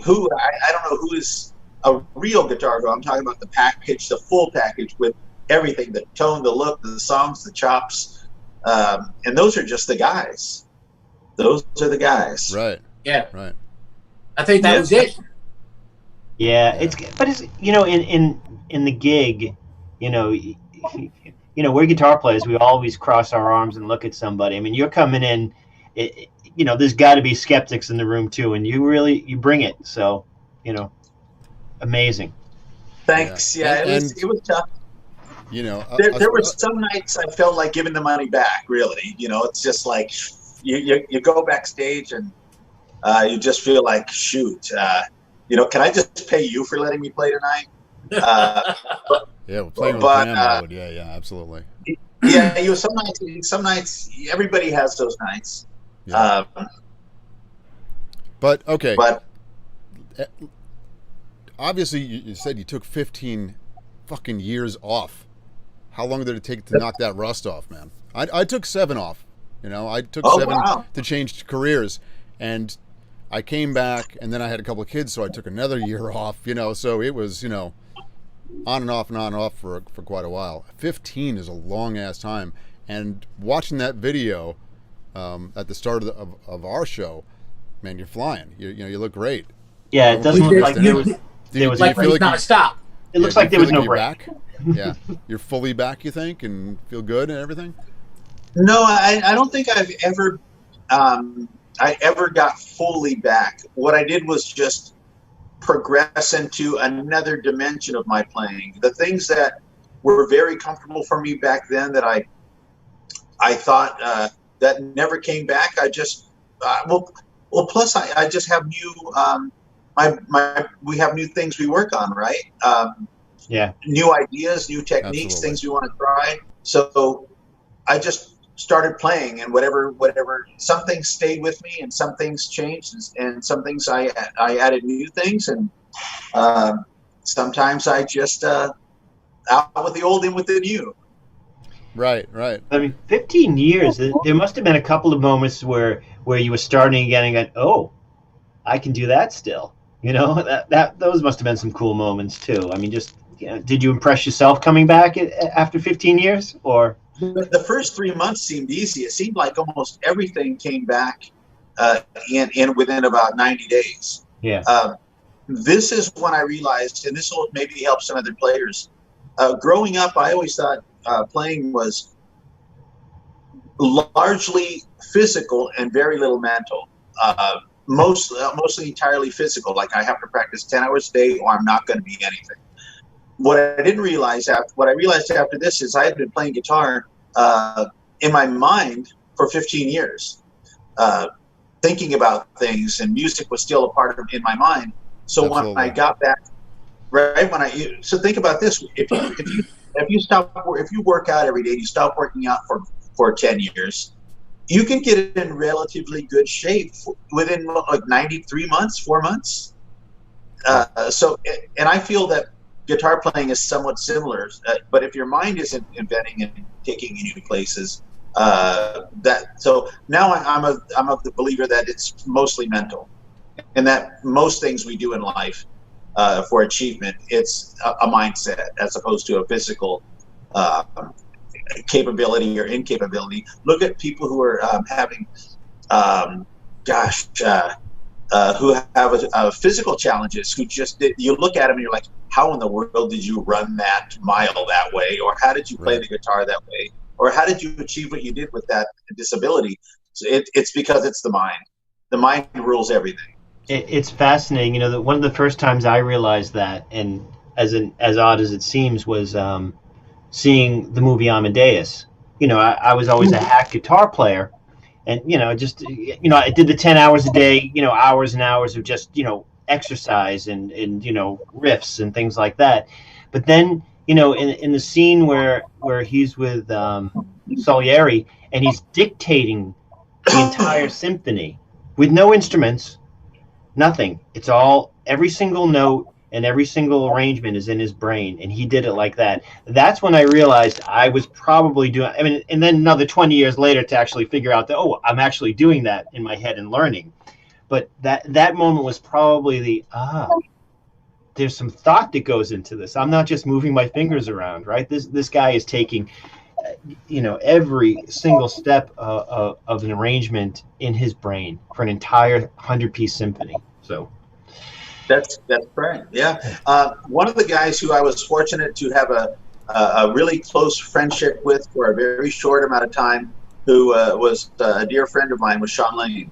Speaker 3: who is a real guitar hero. I'm talking about the package, the full package with everything, the tone, the look, the songs, the chops. And those are just the guys. Those are the guys.
Speaker 1: Right.
Speaker 4: Yeah.
Speaker 1: Right.
Speaker 4: I think that was it.
Speaker 5: Yeah, it's in the gig, we're guitar players. We always cross our arms and look at somebody. I mean, you're coming in, there's got to be skeptics in the room too, and you bring it. So, amazing.
Speaker 3: Thanks. Yeah, it was tough. There were some nights I felt like giving the money back. Really, it's just like you go backstage and you just feel like, shoot, can I just pay you for letting me play tonight?
Speaker 1: We're playing with Graham mode. Yeah, absolutely.
Speaker 3: Yeah, some nights everybody has those nights.
Speaker 1: Yeah. But okay.
Speaker 3: But
Speaker 1: obviously, you said you took 15 fucking years off. How long did it take to knock that rust off, man? I took 7 off. I took 7 to change careers, and I came back, and then I had a couple of kids, so I took another year off. So it was on and off for quite a while. 15 is a long ass time, and watching that video at the start of our show, man, you're flying. You look great.
Speaker 5: Yeah, it doesn't look like there was
Speaker 4: not stop.
Speaker 5: It looks like there was no break.
Speaker 1: Back? Yeah, you're fully back, you think, and feel good and everything?
Speaker 3: No, I don't think I've ever got fully back. What I did was just progress into another dimension of my playing. The things that were very comfortable for me back then that I thought that never came back. I just plus I just have new we have new things we work on, right? New ideas, new techniques,
Speaker 1: Absolutely.
Speaker 3: things we want to try. So I just started playing, and whatever some things stayed with me and some things changed, and some things I added new things, and sometimes I just out with the old, in with the new.
Speaker 1: Right.
Speaker 5: I mean, 15 years, there must have been a couple of moments where you were starting again and going, oh, I can do that still. You know, that those must have been some cool moments too. I mean, just, you know, did you impress yourself coming back after 15 years, or?
Speaker 3: The first 3 months seemed easy. It seemed like almost everything came back in within about 90 days.
Speaker 5: Yeah.
Speaker 3: This is when I realized, and this will maybe help some other players. Growing up, I always thought playing was largely physical and very little mental. Mostly entirely physical. Like, I have to practice 10 hours a day, or I'm not going to be anything. What I realized after this is I had been playing guitar in my mind for 15 years, thinking about things, and music was still a part of in my mind. So
Speaker 1: Absolutely.
Speaker 3: when I got back, so think about this: if you work out every day, you stop working out for 10 years, you can get in relatively good shape within like 93 months, 4 months. And I feel that guitar playing is somewhat similar, but if your mind isn't inventing and taking you new places, so now I'm of the believer that it's mostly mental, and that most things we do in life for achievement, it's a mindset as opposed to a physical capability or incapability. Look at people who are having who have physical challenges, who just you look at them and you're like, how in the world did you run that mile that way? Or how did you play the guitar that way? Or how did you achieve what you did with that disability? So it's because it's the mind. The mind rules everything.
Speaker 5: It's fascinating. You know, that one of the first times I realized that, and as odd as it seems, was seeing the movie Amadeus. You know, I was always a hack guitar player. And, you know, just, you know, I did the 10 hours a day, you know, hours and hours of just, you know, exercise and you know, riffs and things like that. But then, you know, in the scene where he's with Salieri and he's dictating the entire symphony with no instruments, nothing. It's all, every single note and every single arrangement is in his brain, and he did it like that. That's when I realized I was probably doing, I mean, and then another 20 years later to actually figure out that, oh, I'm actually doing that in my head and learning. But that moment was probably there's some thought that goes into this. I'm not just moving my fingers around, right? This guy is taking, you know, every single step of an arrangement in his brain for an entire 100-piece symphony. So.
Speaker 3: That's right. Yeah. One of the guys who I was fortunate to have a really close friendship with for a very short amount of time, who was a dear friend of mine, was Sean Lane.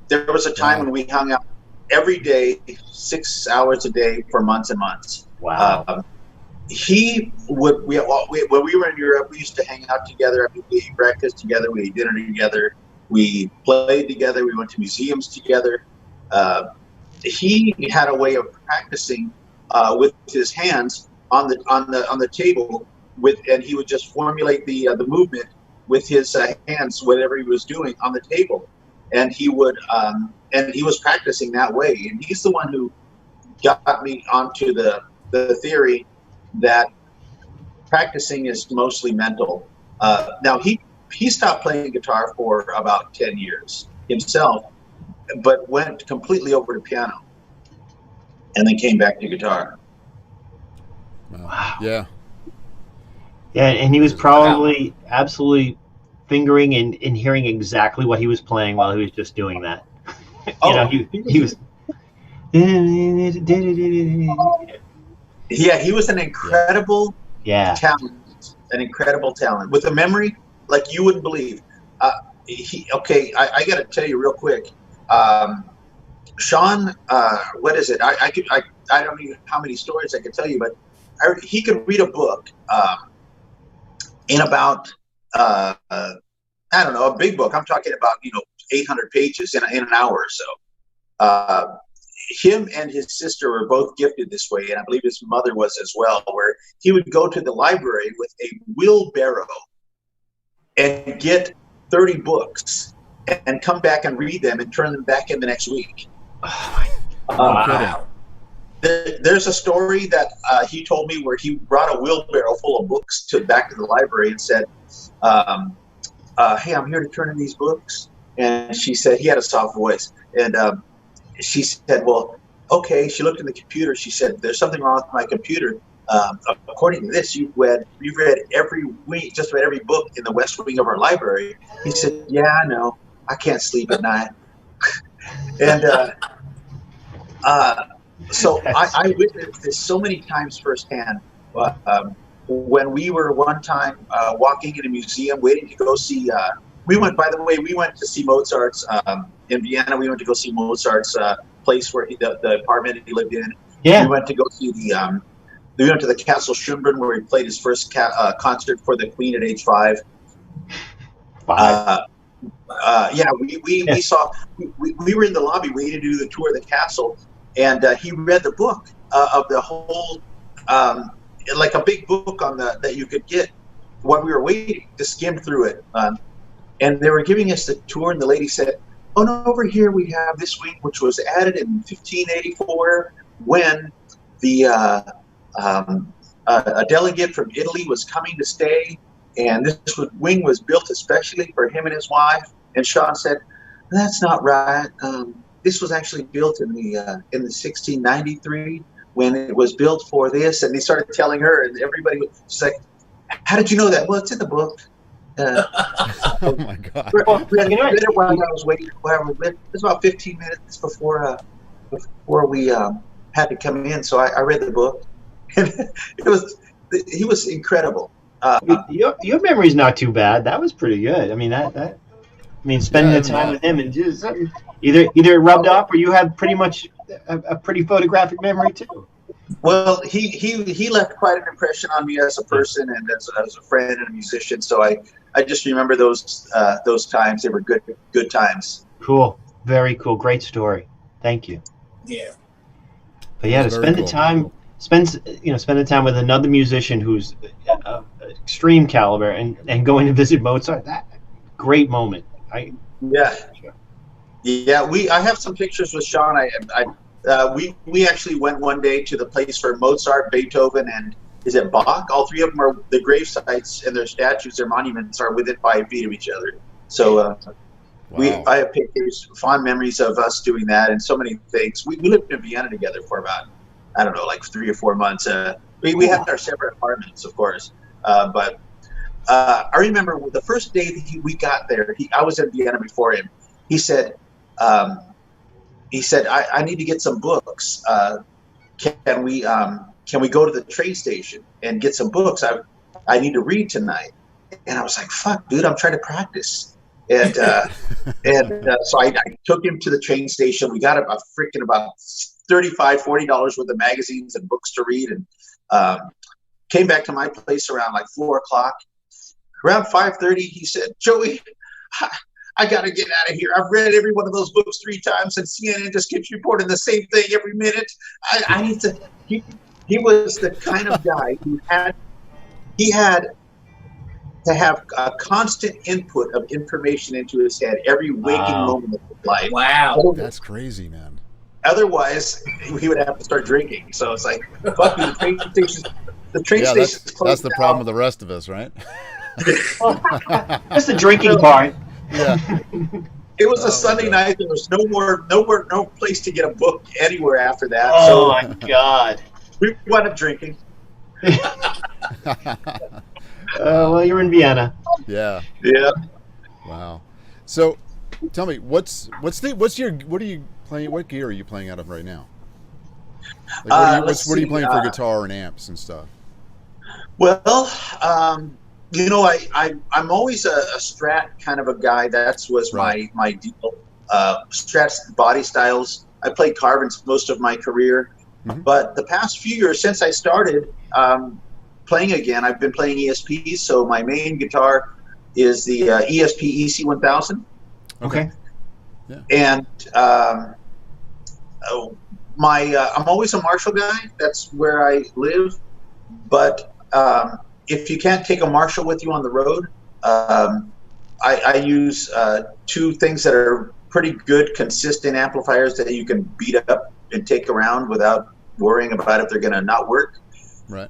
Speaker 3: There was a time when we hung out every day, 6 hours a day for months and months.
Speaker 5: Wow.
Speaker 3: He would. When we were in Europe, we used to hang out together. I mean, we ate breakfast together. We ate dinner together. We played together. We went to museums together. He had a way of practicing with his hands on the table and he would just formulate the movement with his hands, whatever he was doing on the table, and he was practicing that way. And he's the one who got me onto the theory that practicing is mostly mental. Now he stopped playing guitar for about 10 years himself, but went completely over to piano and then came back to guitar.
Speaker 5: Wow.
Speaker 1: Yeah.
Speaker 5: Yeah, and he was probably absolutely fingering and hearing exactly what he was playing while he was just doing that. You know, he was.
Speaker 3: Yeah, he was an incredible talent. An incredible talent with a memory like you wouldn't believe. I got to tell you real quick. Sean, what is it? I don't know how many stories I could tell you, but he could read a book in about I don't know, a big book. I'm talking about 800 pages in an hour or so. Him and his sister were both gifted this way, and I believe his mother was as well, where he would go to the library with a wheelbarrow and get 30 books and come back and read them and turn them back in the next week.
Speaker 4: Wow.
Speaker 3: There's a story that he told me where he brought a wheelbarrow full of books back to the library and said, hey, I'm here to turn in these books. And she said, he had a soft voice. And she said, well, okay. She looked in the computer. She said, there's something wrong with my computer. According to this, you've read every week, just about every book in the West Wing of our library. He said, yeah, I know. I can't sleep at night. And so I witnessed this so many times firsthand. When we were one time walking in a museum, waiting to go see. We went to see Mozart's in Vienna. We went to go see Mozart's place where the apartment he lived in.
Speaker 5: Yeah.
Speaker 3: We went to go see we went to the Castle Schönbrunn where he played his first concert for the Queen at age 5. We saw. We were in the lobby waiting to do the tour of the castle, and he read the book of the whole, like a big book on that you could get while we were waiting to skim through it. And they were giving us the tour, and the lady said, "Oh no, over here we have this wing, which was added in 1584 when a delegate from Italy was coming to stay, and this wing was built especially for him and his wife." And Sean said, "That's not right. This was actually built in the 1693 when it was built for this." And they started telling her, and everybody was like, "How did you know that?" "Well, it's in the book."
Speaker 1: Oh my God!
Speaker 3: Well, while I was waiting, it was about 15 minutes before we had to come in. So I read the book, and he was incredible.
Speaker 5: Your memory's not too bad. That was pretty good. I mean, spending the time with him and just either it rubbed off, or you have pretty much a pretty photographic memory too.
Speaker 3: Well, he left quite an impression on me as a person and as a friend and a musician. So I just remember those times. They were good times.
Speaker 5: Cool, very cool, great story. Thank you.
Speaker 4: Yeah.
Speaker 5: But yeah, to spend the time, spend the time with another musician who's extreme caliber and going to visit Mozart. That great moment. I have some pictures with Sean. We actually went one day to the place for Mozart, Beethoven, and is it Bach? All three of them are the grave sites, and their statues, their monuments are within 5 feet of each other. So
Speaker 1: Wow.
Speaker 3: I have pictures, fond memories of us doing that, and so many things. We lived in Vienna together for about, I don't know, like 3 or 4 months. We had our separate apartments, of course, but I remember the first day that we got there. I was in Vienna before him. He said, I need to get some books. Can we go to the train station and get some books? I need to read tonight. And I was like, fuck, dude, I'm trying to practice. And so I took him to the train station. We got about $35, $40 worth of magazines and books to read, and came back to my place around like 4 o'clock. Around 5:30, he said, "Joey, I got to get out of here. I've read every one of those books 3 times, and CNN just keeps reporting the same thing every minute. I need to." He was the kind of guy who had to have a constant input of information into his head every waking moment of his life.
Speaker 4: Wow.
Speaker 1: That's crazy, man.
Speaker 3: Otherwise, he would have to start drinking. So it's like, fuck you, the train station's closed.
Speaker 1: That's the problem with the rest of us, right?
Speaker 5: That's the drinking part.
Speaker 1: Yeah.
Speaker 3: It was a Sunday night. There was no place to get a book anywhere after that.
Speaker 5: Oh my God.
Speaker 3: We wound up drinking.
Speaker 5: Well, you're in Vienna.
Speaker 1: Yeah.
Speaker 3: Yeah.
Speaker 1: Wow. So, tell me, what are you playing? What gear are you playing out of right now? Like, what are you playing for guitar and amps and stuff?
Speaker 3: Well, I'm always a Strat kind of a guy. That was my deal. Strat body styles. I played Carvins most of my career, but the past few years since I started playing again, I've been playing ESPs. So my main guitar is the ESP EC1000.
Speaker 1: Okay. Yeah.
Speaker 3: And I'm always a Marshall guy. That's where I live. But if you can't take a Marshall with you on the road, I use two things that are pretty good, consistent amplifiers that you can beat up and take around without worrying about if they're going to not work.
Speaker 1: Right.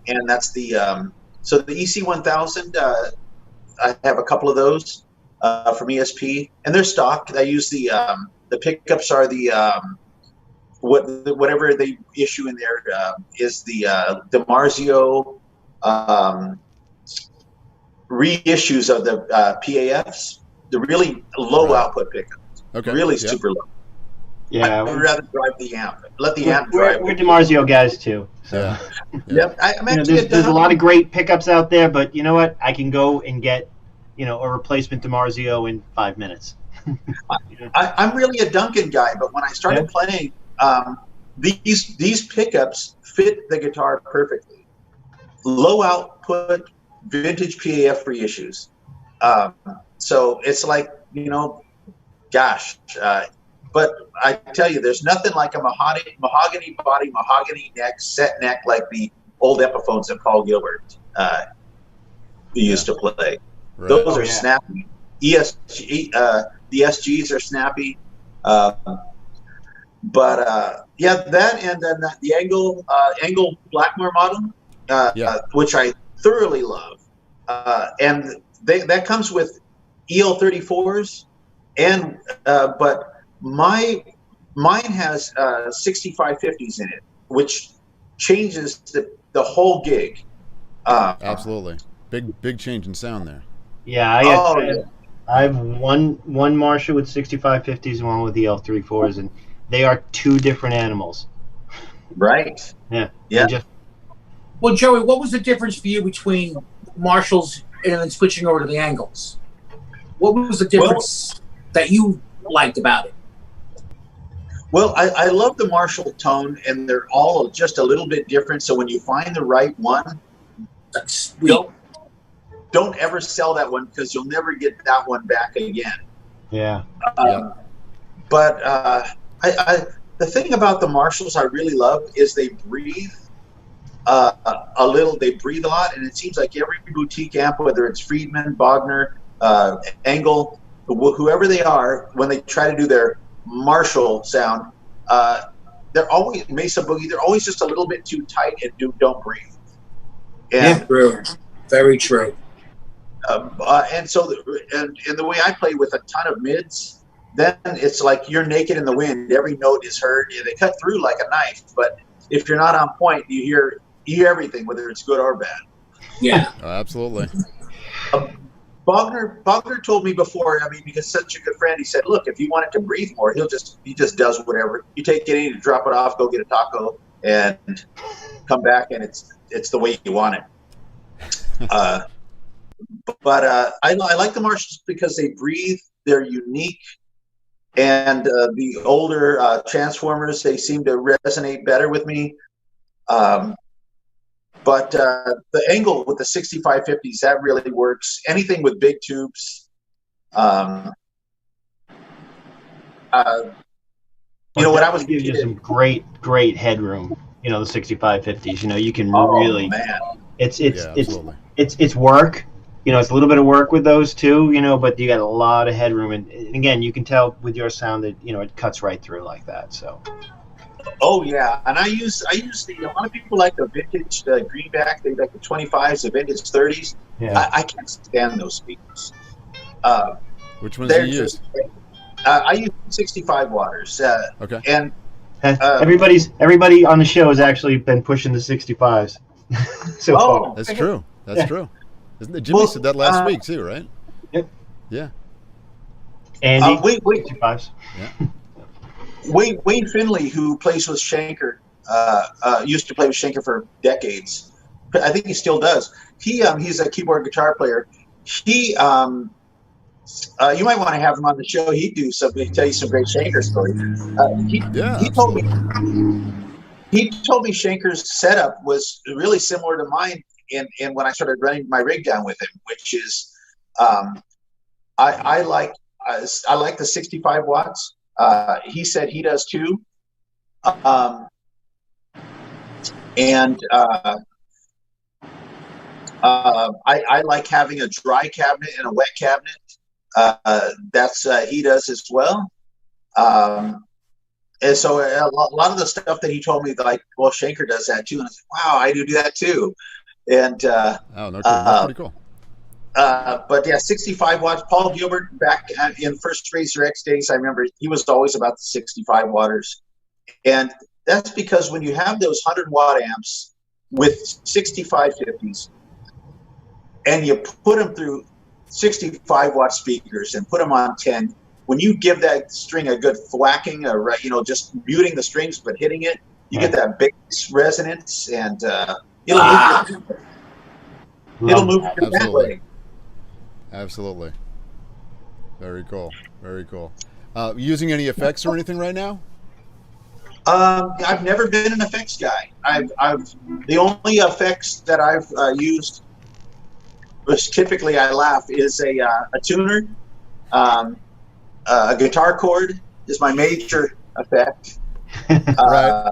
Speaker 3: And that's the so the EC1000. I have a couple of those from ESP, and they're stock. I use the pickups are the whatever they issue in there is the DiMarzio reissues of the PAFs, the really low output pickups, really super low.
Speaker 5: Yeah,
Speaker 3: I would rather drive the amp. Let the amp drive.
Speaker 5: We're DiMarzio guys too. So.
Speaker 3: Yep.
Speaker 5: There's a lot of great pickups out there, but you know what? I can go and get, a replacement DiMarzio in 5 minutes.
Speaker 3: I'm really a Duncan guy, but when I started playing, these pickups fit the guitar perfectly. Low output, vintage PAF reissues. So it's like, but I tell you, there's nothing like a mahogany body, mahogany neck, set neck like the old Epiphones that Paul Gilbert used to play. Right. Those are snappy. ESG, the SGs are snappy. That and then the Angle Blackmore model, which I thoroughly love, and that comes with EL34s, and but mine has 6550s in it, which changes the whole gig.
Speaker 1: Absolutely, big change in sound there.
Speaker 5: Yeah, I have one Marshall with 6550s and one with EL34s, and they are two different animals.
Speaker 3: Right.
Speaker 5: Yeah.
Speaker 4: Well, Joey, what was the difference for you between Marshalls and then switching over to the Angles? What was the difference that you liked about it?
Speaker 3: Well, I love the Marshall tone, and they're all just a little bit different. So when you find the right one, don't ever sell that one because you'll never get that one back again.
Speaker 5: Yeah.
Speaker 3: But the thing about the Marshalls I really love is they breathe a little. They breathe a lot, and it seems like every boutique amp, whether it's Friedman, Bogner, Engel, whoever they are, when they try to do their Marshall sound, they're always Mesa Boogie. They're always just a little bit too tight and don't breathe. And,
Speaker 4: true. Very true.
Speaker 3: And so, and the way I play with a ton of mids, then it's like you're naked in the wind. Every note is heard. They cut through like a knife, but if you're not on point, you hear everything, whether it's good or bad.
Speaker 4: Yeah,
Speaker 1: absolutely.
Speaker 3: Bogner told me before. I mean, because such a good friend, he said, "Look, if you want it to breathe more, he just does whatever. You take it in, drop it off, go get a taco, and come back, and it's the way you want it." But I like the Marshalls because they breathe. They're unique, and the older Transformers, they seem to resonate better with me. But the Angle with the 6550s, that really works. Anything with big tubes. When I was
Speaker 5: gives you some great headroom. The 6550s. You can really.
Speaker 3: Man.
Speaker 5: It's work. It's a little bit of work with those too, but you got a lot of headroom, and again, you can tell with your sound that it cuts right through like that. So.
Speaker 3: Oh yeah, and I use a lot of people like the vintage greenback. They like the 25s, the vintage 30s. Yeah. I can't stand those speakers.
Speaker 1: Which ones do you use?
Speaker 3: I use 65 waters.
Speaker 1: Okay.
Speaker 3: And
Speaker 5: everybody on the show has actually been pushing the 65s so far.
Speaker 1: That's true. That's true. Isn't it? Jimmy said that last week too, right?
Speaker 5: Yep.
Speaker 1: Yeah.
Speaker 5: Andy,
Speaker 3: wait.
Speaker 5: 65s.
Speaker 1: Yeah.
Speaker 3: Wayne Finley, who plays with Schenker, used to play with Schenker for decades. I think he still does. He's a keyboard guitar player. He you might want to have him on the show. He'd tell you some great Schenker stories. He told me Schenker's setup was really similar to mine in when I started running my rig down with him, which is I like the 65 watts. He said he does too. I like having a dry cabinet and a wet cabinet. That's he does as well. And so a lot of the stuff that he told me, like, well, Shanker does that too. And I said, wow, I do that too. And
Speaker 1: oh, no kidding. That's pretty cool.
Speaker 3: But yeah, 65 watts. Paul Gilbert back in first Razor X days, I remember he was always about the 65 watters. And that's because when you have those 100-watt amps with 6550s and you put them through 65-watt speakers and put them on 10, when you give that string a good thwacking, or just muting the strings but hitting it, you get that big resonance, and it'll move your
Speaker 1: Absolutely. Absolutely. Very cool. Very cool. Using any effects or anything right now?
Speaker 3: I've never been an effects guy. The only effects that I've used, which typically I laugh, is a tuner. A guitar chord is my major effect.
Speaker 1: Right.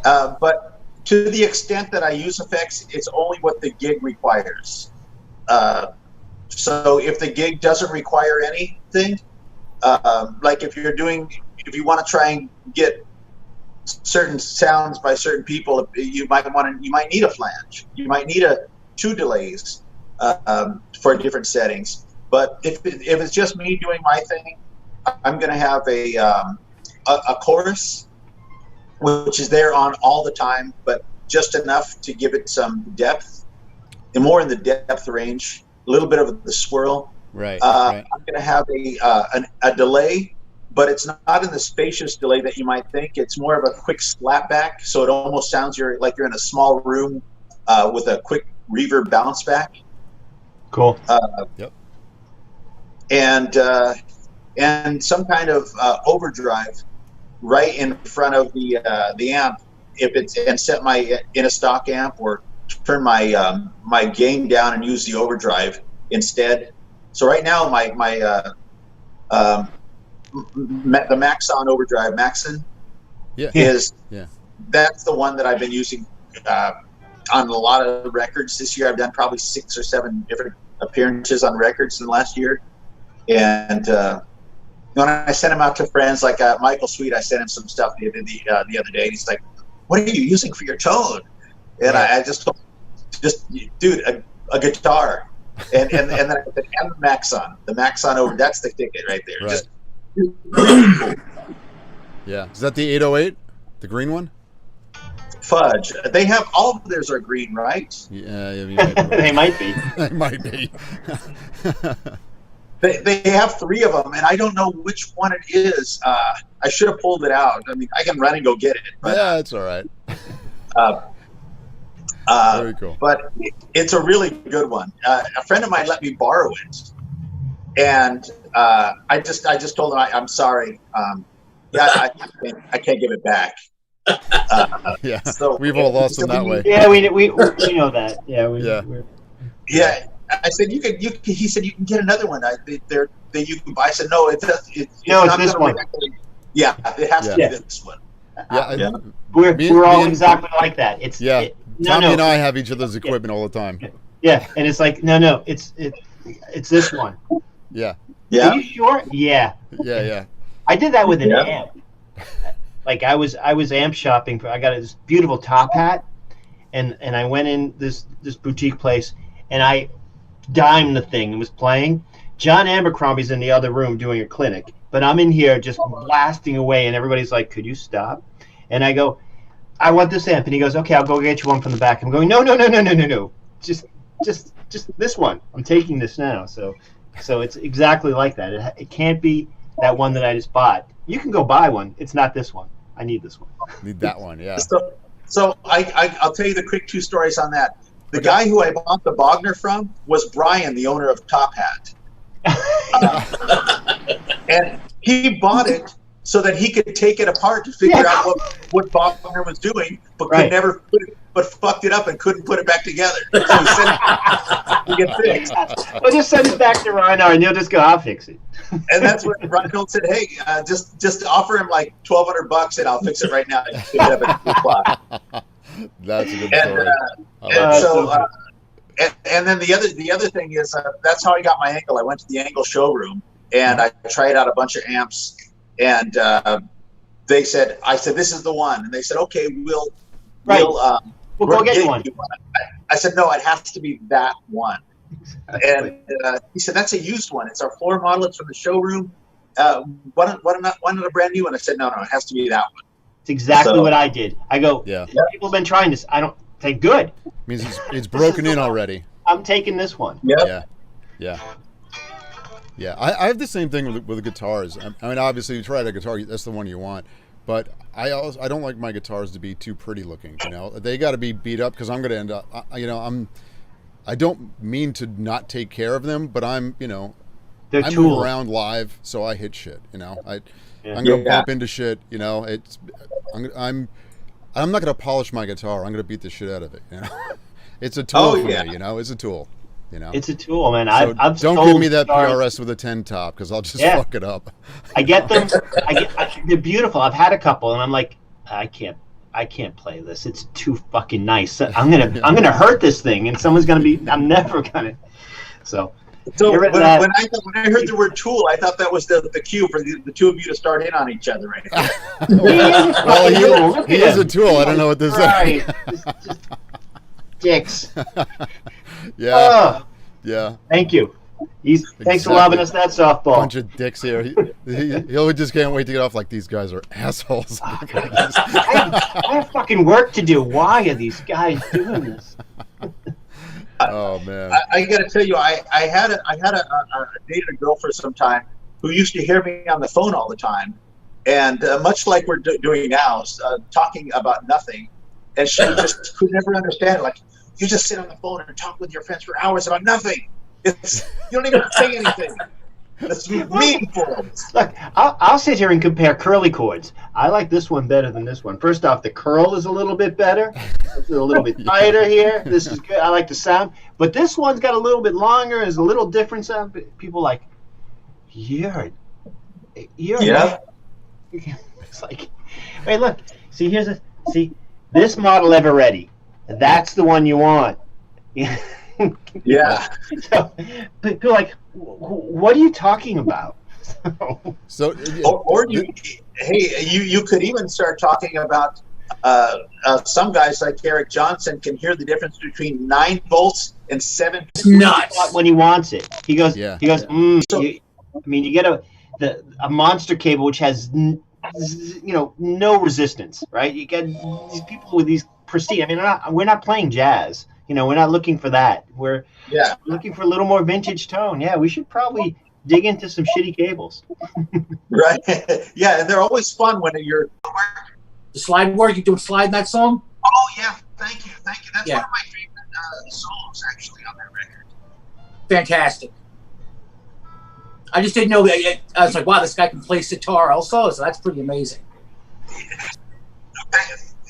Speaker 3: But to the extent that I use effects, it's only what the gig requires. So if the gig doesn't require anything, like if you want to try and get certain sounds by certain people, you might need a flange. You might need two delays for different settings. But if it's just me doing my thing, I'm going to have a chorus, which is there on all the time, but just enough to give it some depth, and more in the depth range, a little bit of the swirl.
Speaker 1: Right.
Speaker 3: I'm going to have a delay, but it's not in the spacious delay that you might think. It's more of a quick slap back, so it almost sounds like you're in a small room with a quick reverb bounce back.
Speaker 5: Cool.
Speaker 1: Yep.
Speaker 3: And some kind of overdrive right in front of the amp, and set in a stock amp, or turn my gain down and use the overdrive instead. So right now the Maxon overdrive, Maxon, that's the one that I've been using on a lot of records this year. I've done probably 6 or 7 different appearances on records in the last year. And when I sent them out to friends like Michael Sweet, I sent him some stuff the other day. And he's like, "What are you using for your tone?" And I just told him, dude, a guitar, and then I said, and the Maxon over. That's the ticket right there.
Speaker 1: Right.
Speaker 3: Just really cool.
Speaker 1: Yeah. Is that the 808, the green one?
Speaker 3: Fudge. They have all of theirs are green, right?
Speaker 1: Yeah.
Speaker 5: They might be.
Speaker 1: They might be.
Speaker 3: They have 3 of them, and I don't know which one it is. I should have pulled it out. I mean, I can run and go get it. But,
Speaker 1: yeah, it's all right. Very cool.
Speaker 3: But it's a really good one. A friend of mine let me borrow it, and I just told him I'm sorry. I can't give it back.
Speaker 1: Yeah,
Speaker 3: so
Speaker 1: we've all lost them that way.
Speaker 5: Yeah, we know that.
Speaker 3: Yeah. I said he said you can get another one. You can buy. I said no, it's
Speaker 5: this one.
Speaker 3: Yeah, it has to be this one.
Speaker 1: Yeah.
Speaker 5: We're all exactly like that.
Speaker 1: Tommy and I have each other's equipment all the time.
Speaker 5: Yeah, and it's like no, it's this one.
Speaker 1: Yeah.
Speaker 3: Yeah.
Speaker 5: Are you sure? Yeah.
Speaker 1: Yeah.
Speaker 5: I did that with an amp. Like I was amp shopping I got this beautiful top hat, and I went in this boutique place, and I dimed the thing and was playing. John Abercrombie's in the other room doing a clinic, but I'm in here just blasting away, and everybody's like, "Could you stop?" And I go, "I want this amp," and he goes, "Okay, I'll go get you one from the back." I'm going, "No, just this one. I'm taking this now." So it's exactly like that. It can't be that one that I just bought. You can go buy one. It's not this one. I need this one.
Speaker 1: Need that one, yeah.
Speaker 3: So I'll tell you the quick 2 stories on that. The guy who I bought the Bogner from was Brian, the owner of Top Hat. And he bought it so that he could take it apart to figure out what Bogner was doing, but could never fucked it up and couldn't put it back together. So he sent it to get fixed.
Speaker 5: Well, just send it back to Reinhard and he'll just go, "I'll fix it."
Speaker 3: And that's when Reinhold said, "Hey, just offer him like $1,200 and I'll fix it right now."
Speaker 1: That's a good story.
Speaker 3: and then the other thing is that's how I got my Angle. I went to the Angle showroom and I tried out a bunch of amps, and I said, this is the one, and they said, okay, we'll
Speaker 2: go get one.
Speaker 3: I said, no, it has to be that one. And he said, that's a used one. It's our floor model. It's from the showroom. Why not a brand new one? I said, no, it has to be that one.
Speaker 2: It's exactly what I did. I go, people have been trying this. I don't think good.
Speaker 1: Means it's broken in already.
Speaker 2: I'm taking this one.
Speaker 3: Yep.
Speaker 1: Yeah. I have the same thing with the guitars. I mean, obviously, you try a guitar, that's the one you want. But I don't like my guitars to be too pretty looking. You know, they got to be beat up because I'm going to end up. I don't mean to not take care of them, but I'm move around live, so I hit shit. You know, I'm going to bump into shit. You know, I'm not going to polish my guitar. I'm going to beat the shit out of it. You know, it's a tool for me. You know, it's a tool. You know,
Speaker 2: it's a tool, man.
Speaker 1: So don't give me that PRS with a 10 top because I'll just fuck it up.
Speaker 2: I get them. They're beautiful. I've had a couple, and I'm like, I can't play this. It's too fucking nice. I'm gonna hurt this thing, and someone's gonna be. I'm never gonna. So
Speaker 3: when I heard the word tool, I thought that was the cue for the two of you to start in on each other right now.
Speaker 1: Well, he is a tool. I don't know what this is.
Speaker 2: Just dicks.
Speaker 1: Yeah.
Speaker 2: Thank you. Thanks for lobbing us that softball.
Speaker 1: Bunch of dicks here. He just can't wait to get off. Like, these guys are assholes.
Speaker 2: I have fucking work to do. Why are these guys doing this?
Speaker 3: Oh man! I got to tell you, I dated a girl for some time who used to hear me on the phone all the time, and much like we're doing now, talking about nothing, and she just could never understand it. Like, you just sit on the phone and talk with your friends for hours about nothing. You don't even say anything. That's meaningful.
Speaker 2: Look, I'll sit here and compare curly chords. I like this one better than this one. First off, the curl is a little bit better. It's a little bit tighter here. This is good. I like the sound. But this one's got a little bit longer. It's a little different sound. People like, you're it's like, hey, look. See this model ever ready. That's the one you want.
Speaker 3: Yeah.
Speaker 2: So people are like, what are you talking about?
Speaker 3: You could even start talking about some guys like Eric Johnson can hear the difference between 9 volts and 7.
Speaker 2: Nuts when he wants it. He goes. You get a monster cable which has no resistance, right? You get these people with these prestige. I mean, we're not playing jazz. We're not looking for that. We're looking for a little more vintage tone. Yeah, we should probably dig into some shitty cables.
Speaker 3: Right. Yeah, and they're always fun when you're...
Speaker 4: The slide work? You doing slide in that song?
Speaker 3: Oh, yeah. Thank you. That's one of my favorite solos, actually, on that record.
Speaker 4: Fantastic. I just didn't know. I was like, wow, this guy can play sitar also, so that's pretty amazing.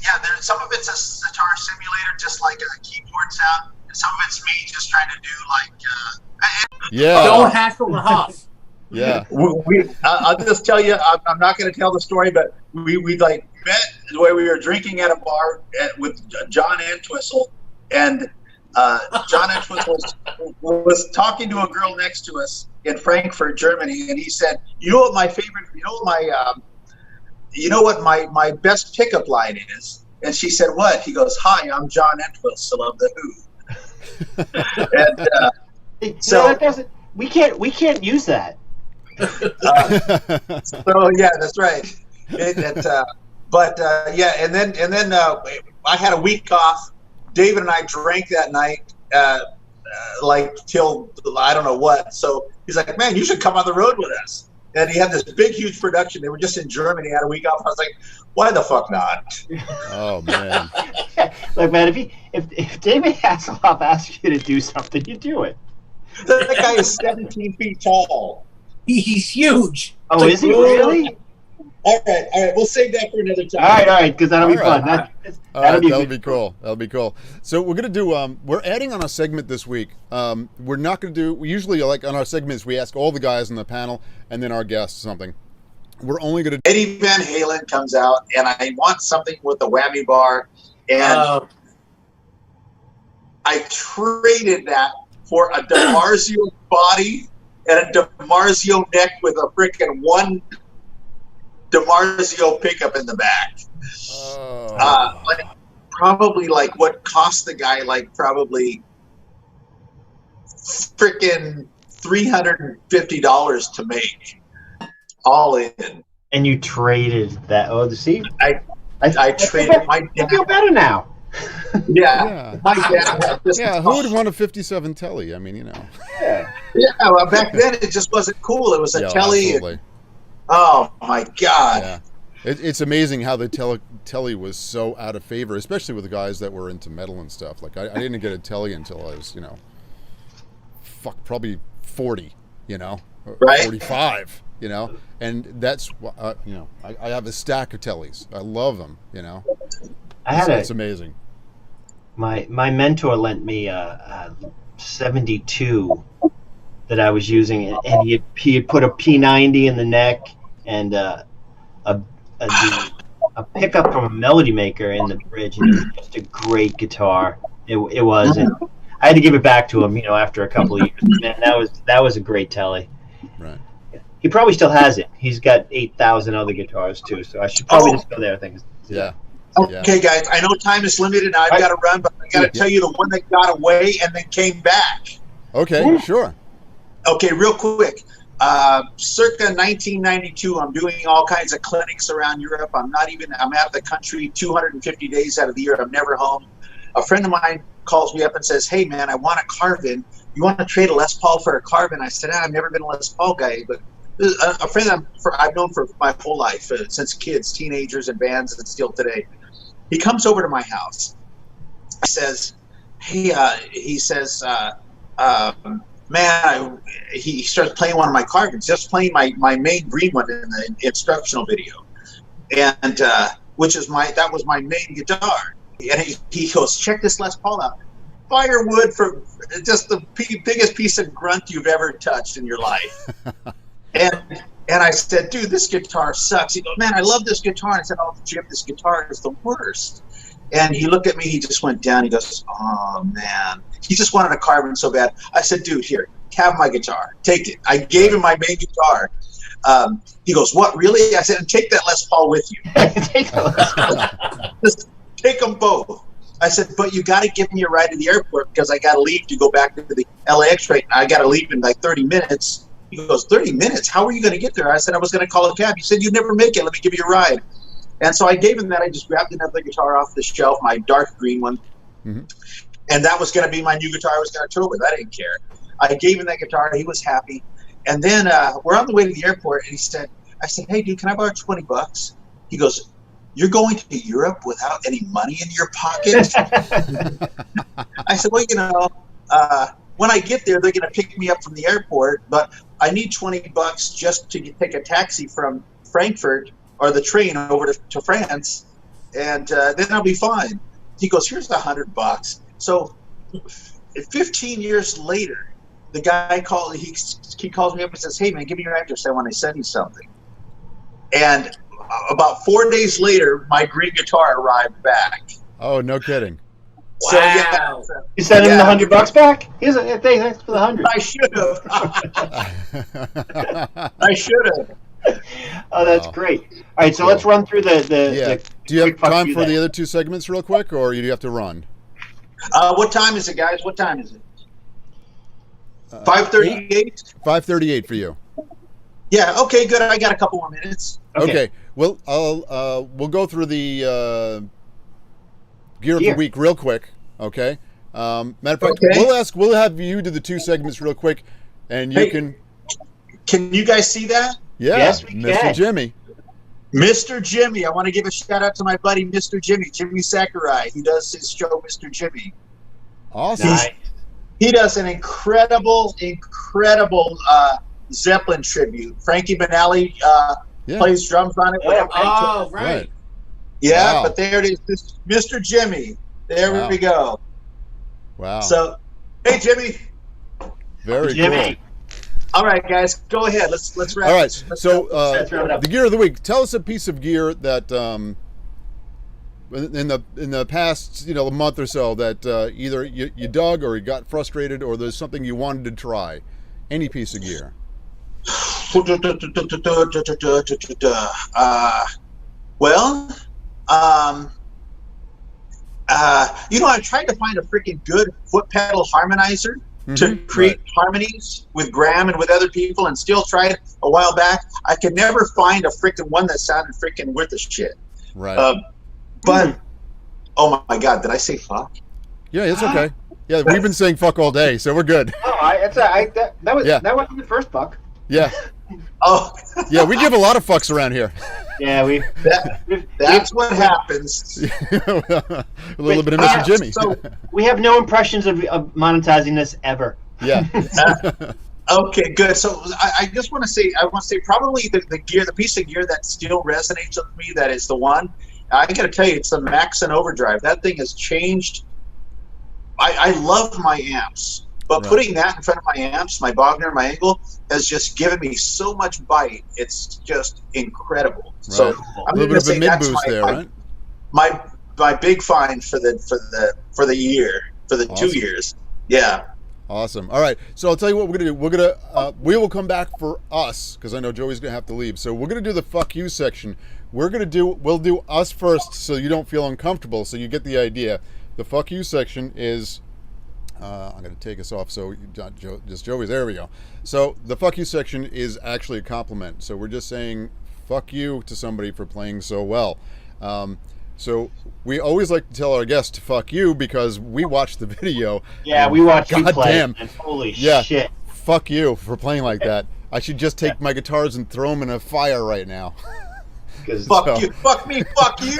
Speaker 3: Yeah, some of it's a sitar simulator, just like a keyboard sound, and some of it's me just trying to do
Speaker 4: Don't hassle the Huff.
Speaker 1: Yeah.
Speaker 3: I'll just tell you, I'm not going to tell the story, but we met the way we were drinking at a bar with John Entwistle, and John Entwistle was talking to a girl next to us in Frankfurt, Germany, and he said, "You know what my best pickup line is?" And she said, "What?" He goes, "Hi, I'm John Entwistle of the Who." And
Speaker 2: we can't use that.
Speaker 3: So yeah, that's right. And then I had a week off. David and I drank that night, like till I don't know what. So he's like, "Man, you should come on the road with us." And he had this big, huge production. They were just in Germany, had a week off. I was like, why the fuck not?
Speaker 1: Oh, man.
Speaker 2: Look, man, if David Hasselhoff asks you to do something, you do it.
Speaker 3: That guy is 17 feet tall.
Speaker 4: He's huge.
Speaker 2: Oh, is he really?
Speaker 3: All right. We'll save that for another time.
Speaker 2: All right, because that'll be fun.
Speaker 1: That'll be cool. That'll be cool. So we're gonna do. We're adding on a segment this week. We're not gonna do. We usually, like on our segments, we ask all the guys on the panel and then our guests something. We're only gonna.
Speaker 3: Eddie Van Halen comes out, and I want something with the whammy bar, and I traded that for a DiMarzio body and a DiMarzio neck with a freaking one DiMarzio pickup in the back. Like probably like what cost the guy like probably freaking $350 to make, all in.
Speaker 5: And you traded that? Oh, see,
Speaker 3: I traded my dad.
Speaker 5: I feel better now.
Speaker 3: Yeah. My dad had this.
Speaker 1: Yeah, who would want a 57 Telly? I mean, you know.
Speaker 3: Yeah, well, back then it just wasn't cool. It was a Telly.
Speaker 1: Absolutely.
Speaker 3: Oh my God.
Speaker 1: Yeah. It's amazing how the Telly was so out of favor, especially with the guys that were into metal and stuff. Like, I didn't get a Telly until I was, probably 40,
Speaker 3: right?
Speaker 1: 45, and that's, I have a stack of Tellys. I love them, It's amazing.
Speaker 5: My mentor lent me a 72 that I was using, and he had put a P90 in the neck and a pickup from a Melody Maker in the bridge, and it was just a great guitar. It was, and I had to give it back to him, after a couple of years. Man, that was a great Telly.
Speaker 1: Right.
Speaker 5: He probably still has it. He's got 8,000 other guitars too, so I should probably just go there.
Speaker 1: Yeah.
Speaker 3: Okay, guys, I know time is limited. I've got to run, but I got to tell you the one that got away and then came back.
Speaker 1: Okay, sure.
Speaker 3: Okay, real quick. Circa 1992, I'm doing all kinds of clinics around Europe. I'm out of the country 250 days out of the year. I'm never home. A friend of mine calls me up and says, "Hey, man, I want a Carvin. You want to trade a Les Paul for a Carvin?" I said, "I've never been a Les Paul guy, but a friend I've known for my whole life, since kids, teenagers, and bands, and still today." He comes over to my house. He says, "Hey," he says, "Man," he starts playing one of my Carvins, just playing my main green one in the instructional video, and that was my main guitar. And he goes, "Check this Les Paul out. Firewood for just the biggest piece of grunt you've ever touched in your life." And I said, "Dude, this guitar sucks." He goes, "Man, I love this guitar." And I said, "Oh, Jim, this guitar is the worst." And he looked at me. He just went down. He goes, "Oh, man." He just wanted a Carvin so bad. I said, "Dude, here, have my guitar. Take it." I gave him my main guitar. He goes, "What, really?" I said, "Take that Les Paul with you." Just take them both. I said, "But you got to give me a ride to the airport because I got to leave to go back to the LAX right now. I got to leave in like 30 minutes. He goes, 30 minutes? How are you going to get there? I said, "I was going to call a cab." He said, "You'd never make it. Let me give you a ride." And so I gave him that. I just grabbed another guitar off the shelf, my dark green one. Mm-hmm. And that was going to be my new guitar I was going to tour with. I didn't care. I gave him that guitar. He was happy. And then we're on the way to the airport, and I said, "Hey, dude, can I borrow $20? He goes, "You're going to Europe without any money in your pocket?" I said, "Well, when I get there, they're going to pick me up from the airport, but I need $20 just to take a taxi from Frankfurt or the train over to France, and then I'll be fine." He goes, "Here's $100. So 15 years later, the guy he calls me up and says, "Hey, man, give me your address. I want to send you something." And about 4 days later, my green guitar arrived back.
Speaker 1: Oh, no kidding.
Speaker 3: So,
Speaker 5: wow. You sent him the $100 back? Here's thanks for the 100.
Speaker 3: I should have. I should have.
Speaker 5: Oh, that's great. All right, so let's run through the
Speaker 1: Do you have time for the other two segments real quick, or do you have to run?
Speaker 3: What time is it, guys? What time is it? 5:38?
Speaker 1: 5:38 for you.
Speaker 3: Yeah, okay, good. I got a couple more minutes.
Speaker 1: Okay. Well, we'll go through the gear of the week real quick. Okay. Matter of fact, we'll have you do the two segments real quick, and you can.
Speaker 3: Can you guys see that?
Speaker 1: Yeah,
Speaker 5: yes, we
Speaker 1: Mr.
Speaker 5: can.
Speaker 1: Jimmy.
Speaker 3: Mr. Jimmy. I want to give a shout out to my buddy, Mr. Jimmy Sakurai. He does his show, Mr. Jimmy.
Speaker 1: Awesome.
Speaker 5: Nice.
Speaker 3: He does an incredible Zeppelin tribute. Frankie Banali plays drums on it.
Speaker 4: Oh, right.
Speaker 3: Yeah,
Speaker 1: wow.
Speaker 3: But there it is, Mr. Jimmy. There we go.
Speaker 1: Wow.
Speaker 3: So, hey, Jimmy.
Speaker 1: Very
Speaker 5: Jimmy.
Speaker 1: cool.
Speaker 3: All right, guys, go ahead. Let's wrap.
Speaker 1: All right.
Speaker 3: Let's
Speaker 1: So
Speaker 3: wrap it up.
Speaker 1: the gear of the week. Tell us a piece of gear that in the past, a month or so that either you dug or you got frustrated or there's something you wanted to try? Any piece of gear.
Speaker 3: I tried to find a freaking good foot pedal harmonizer to create harmonies with Graham and with other people, and still tried a while back. I could never find a freaking one that sounded freaking worth a shit.
Speaker 1: Right.
Speaker 3: But oh my God, did I say fuck?
Speaker 1: Yeah, it's okay. Yeah, we've been saying fuck all day, so we're good.
Speaker 5: Oh, that wasn't the first fuck.
Speaker 1: Yeah.
Speaker 3: Oh.
Speaker 1: Yeah, we give a lot of fucks around here.
Speaker 5: Yeah,
Speaker 3: that's what happens.
Speaker 1: A little bit of Mr. Jimmy.
Speaker 5: So we have no impressions of monetizing this ever.
Speaker 1: Yeah.
Speaker 3: Okay, good. So I just want to say, probably the piece of gear that still resonates with me, that is the one. I got to tell you, it's the Maxon Overdrive. That thing has changed. I love my amps, but putting that in front of my amps, my Bogner, my Engel, has just given me so much bite. It's just incredible. Right. So I'm going to say that's my big find for the year, for the 2 years. Yeah.
Speaker 1: Awesome. All right. So I'll tell you what we're gonna do. We will come back for us because I know Joey's gonna have to leave. So we're gonna do the fuck you section. We'll do us first, so you don't feel uncomfortable. So you get the idea. The fuck you section is. I'm gonna take us off. So just Joey's. There we go. So the fuck you section is actually a compliment. So we're just saying fuck you to somebody for playing so well. So we always like to tell our guests to fuck you because we watched the video.
Speaker 5: Yeah, we watched you play.
Speaker 1: Damn.
Speaker 5: Holy shit.
Speaker 1: Fuck you for playing like that. I should just take my guitars and throw them in a fire right now.
Speaker 3: Fuck you. Fuck me. Fuck you.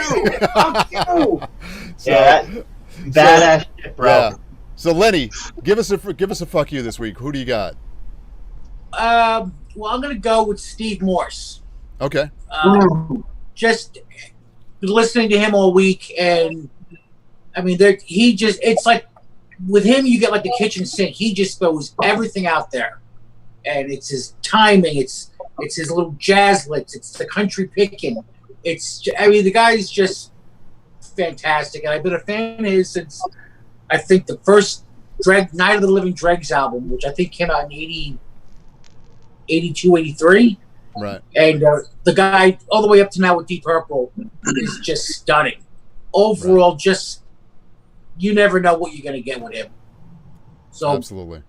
Speaker 5: Fuck you. So, badass shit, bro. Yeah.
Speaker 1: So Lenny, give us a fuck you this week. Who do you got?
Speaker 4: Well, I'm gonna go with Steve Morse.
Speaker 1: Okay.
Speaker 4: Just listening to him all week, and I mean, it's like with him, you get like the kitchen sink. He just throws everything out there, and it's his timing. It's his little jazz licks. It's the country picking. The guy's just fantastic, and I've been a fan of his since I think the first Night of the Living Dregs album, which I think came out in 82, 83.
Speaker 1: Right. And
Speaker 4: the guy, all the way up to now with Deep Purple, is just stunning. Overall, just you never know what you're going to get with him. So
Speaker 1: absolutely,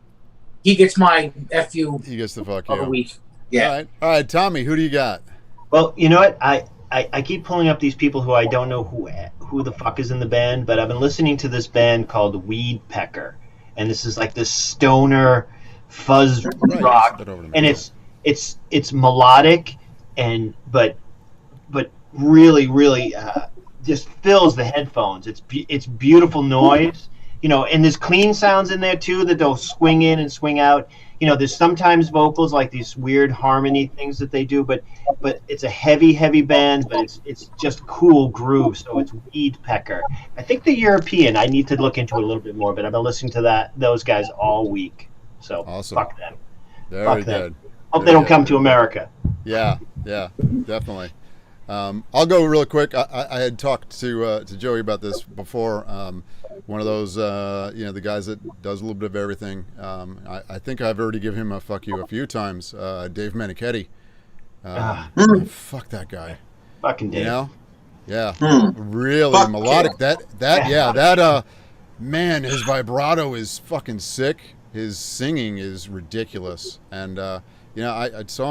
Speaker 4: he gets my FU.
Speaker 1: He gets the fuck you
Speaker 4: of the week. Yeah.
Speaker 1: All right, Tommy, who do you got?
Speaker 5: Well, you know what? I keep pulling up these people who I don't know who the fuck is in the band, but I've been listening to this band called Weed Pecker, and this is like this stoner fuzz rock, and it's melodic but really just fills the headphones. It's beautiful noise, and there's clean sounds in there too that they'll swing in and swing out. There's sometimes vocals, like these weird harmony things that they do, but it's a heavy band, but it's just cool groove. So it's Weed Pecker. I think they're European. I need to look into it a little bit more, but I've been listening to those guys all week. So
Speaker 1: awesome.
Speaker 5: Fuck them.
Speaker 1: Very good.
Speaker 5: Hope they don't come to America.
Speaker 1: Yeah, definitely. I'll go real quick. I had talked to Joey about this before. One of those, the guys that does a little bit of everything. I think I've already given him a fuck you a few times. Dave Menichetti. Fuck that guy.
Speaker 5: Fucking Dave.
Speaker 1: Yeah. Really fuck melodic. You. That man, his vibrato is fucking sick. His singing is ridiculous. And I saw him